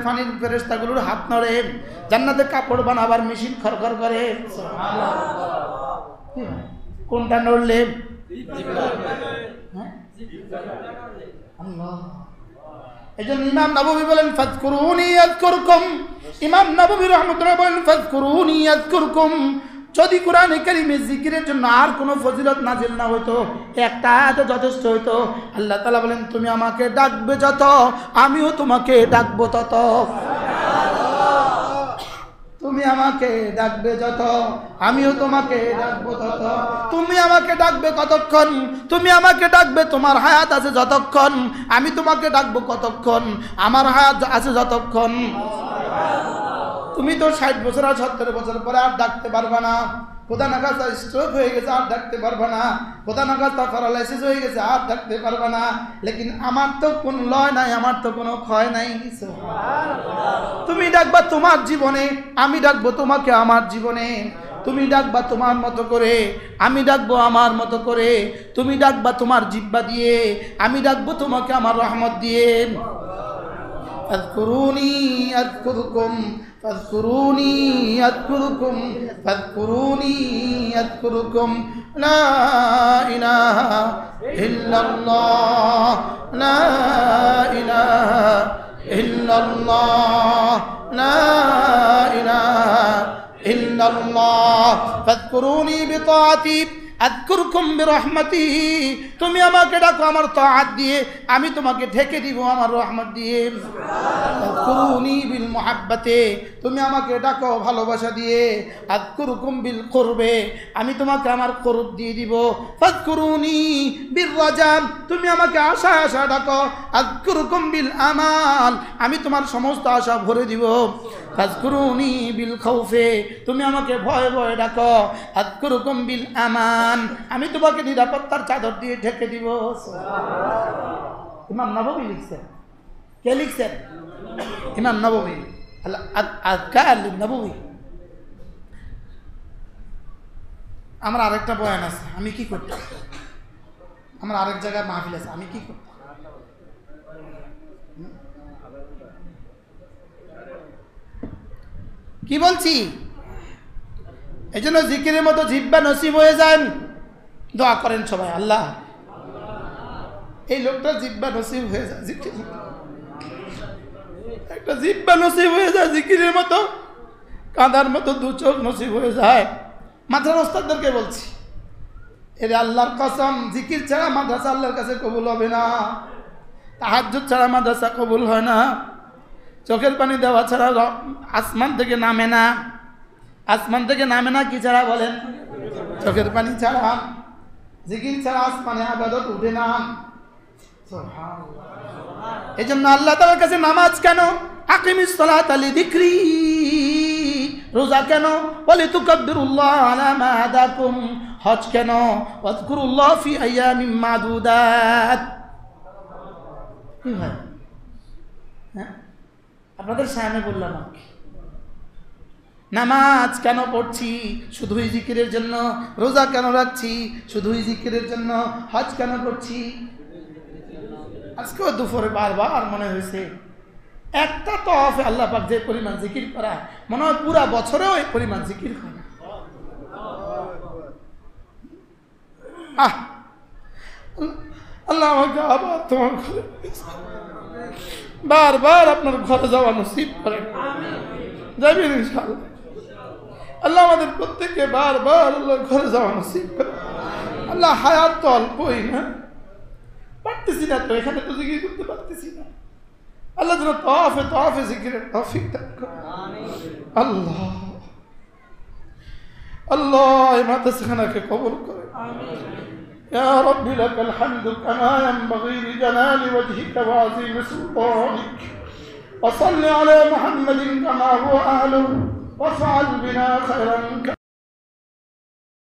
S1: ফানির ফেরেশতাগুলোর হাত নড়ে, জান্নাতে কাপড় বানাবার মেশিন খরখর করে। কোনটা নড়লে? আল্লাহ। এজন্য ইমাম নববী বলেন ফাযকুরুনি আযকুরকুম। ইমাম নববী রাহমাতুল্লাহ বলেন ফাযকুরুনি আযকুরকুম। যদি কোরআনে কারীমে জিকিরের জন্য আর কোনো ফজিলত নাজিল না হইতো, একটা আয়াত যথেষ্ট হইতো। আল্লাহ তাআলা বলেন তুমি আমাকে ডাকবে যত, আমিও তোমাকে ডাকবো তত। তুমি আমাকে ডাকবে যত, আমিও তোমাকে ডাকবো তত। তুমি আমাকে ডাকবে কতক্ষণ? তুমি আমাকে ডাকবে তোমার হায়াত আছে যতক্ষণ, আমি তোমাকে ডাকবো কতক্ষণ? আমার হায়াত আছে যতক্ষণ। তুমি তো 60 বছর আর 70 বছর পরে আর ডাকতে পারবা না। কোথা না কাজ স্ট্রোক হয়ে গেছে, আর ডাকতে পারবা না। কোথা না কাজ প্যারালাইসিস হয়ে গেছে, আর ডাকতে পারবা না। লেকিন আমার তো কোনো লয় নাই, আমার তো কোনো ক্ষয় নাই। তুমি ডাকবা তোমার জীবনে, আমি ডাকবো তোমাকে আমার জীবনে। তুমি ডাকবা তোমার মতো করে, আমি ডাকবো আমার মতো করে। তুমি ডাকবা তোমার জিহ্বা দিয়ে, আমি ডাকবো তোমাকে আমার রহমত দিয়ে। ফাযকুরুনি আযকুরকুম, ফাযকুরুনি আযকুরকুম, ফাযকুরুনি আযকুরকুম। লা ইলাহা ইল্লাল্লাহ, লা ইলাহা ইল্লাল্লাহ, লা ইলাহা ইল্লাল্লাহ। ফাযকুরুনি বিতাআতি আযকুরকুম বিরহমাতি। তুমি আমাকে ডাকো আমার তাআত দিয়ে, আমি তোমাকে ঢেকে দিব আমার রহমত দিয়ে। আযকুরুনি বিল মুহাব্বাতি। তুমি আমাকে ডাকো ভালোবাসা দিয়ে। আযকুরকুম বিল কুরবে। আমি তোমাকে আমার কুরব দিয়ে দিব। ফাযকুরুনি বির রাজা। তুমি আমাকে আশা আশা ডাকো। আযকুরকুম বিল আমাল। আমি তোমার সমস্ত আশা ভরে দিব। ফাযকুরুনি বিল খাউফে। তুমি আমাকে ভয়ে ভয়ে ডাকো। আযকুরকুম বিল আমান। আমান, আমি তোমাকে নিরাপত্তার চাদর দিয়ে ঢেকে দিব। ইমাম নববী লিখছেন। কে লিখছেন? ইমাম নববী, আযকার নববী। আমার আরেকটা বয়ান আছে, আমি কি করতাম, আমার আরেক জায়গায় মাহফিল আছে, আমি কি করতাম? কি বলছি? এই জন্য জিকিরের মতো জিহ্বা নসিব হয়ে যান, দোয়া করেন সবাই, আল্লাহ এই লোকটা জিহ্বা নসিব হয়ে যায়, একটা জিহ্বা নসিব হয়ে যায় জিকিরের মতো, কাঁদার মতো দু চোখ নসিব হয়ে যায়। মাদ্রাসার ওস্তাদদেরকে বলছি, এর আল্লাহর কসম, জিকির ছাড়া মাদ্রাসা আল্লাহর কাছে কবুল হবে না, তাহাজ্জুদ ছাড়া মাদ্রাসা কবুল হয় না, চোখের পানি দেওয়া ছাড়া আসমান থেকে নামে না, আসমান থেকে নামে না কি ছাড়া বলেন? চোখের পানি ছাড়া, জিকির ছাড়া আসমানে ইবাদত উঠে না। এই জন্য আল্লাহ তাআলার কাছে নামাজ কেন? আকিমিস সালাতা লিযিকরি, রোজা কেন? ওয়ালিতুকাব্বিরুল্লাহ আলা মা হাদাকুম, হজ কেন? ওয়াযকুরুল্লাহ ফি আইয়ামিম মাদুদাত। কি ভাই, হ্যাঁ আপনাদের সামনে বললাম, নামাজ কেন পড়ছি? শুধুই জিকিরের জন্য। রোজা কেন রাখছি? শুধুই জিকিরের জন্য। হজ কেন করছি? আজকেও দুপুরে বারবার মনে হয়েছে, একটা তওয়াফে আল্লাহ পাক যে পরিমাণ জিকির করা, মনে হয় পুরা বছরেও এই পরিমাণ জিকির হয় না। আল্লাহ আমাকে আবার তোমার ঘরে, বারবার আপনার ঘরে যাওয়া নসিব করেন, যাবেন ইনশাআল্লাহ। আল্লাহ আমাদের প্রত্যেককে বারবার আল্লাহর ঘরে যাওয়া নসিব করেন। আল্লাহ হায়াত তো অল্পই না, পারতেছি না তো, এখানে তো জিকির করতে পারতেছি না। আল্লাহ যেন তওয়াফে জিকিরের তৌফিক দান করেন। আল্লাহ আল্লাহ এই মাদ্রাসাখানাকে কবুল করেন। يا رب لك الحمد كما ينبغي لجلال وجهك وعظيم سلطانك، وصل على محمد كما هو أهله، وافعل بنا خيرا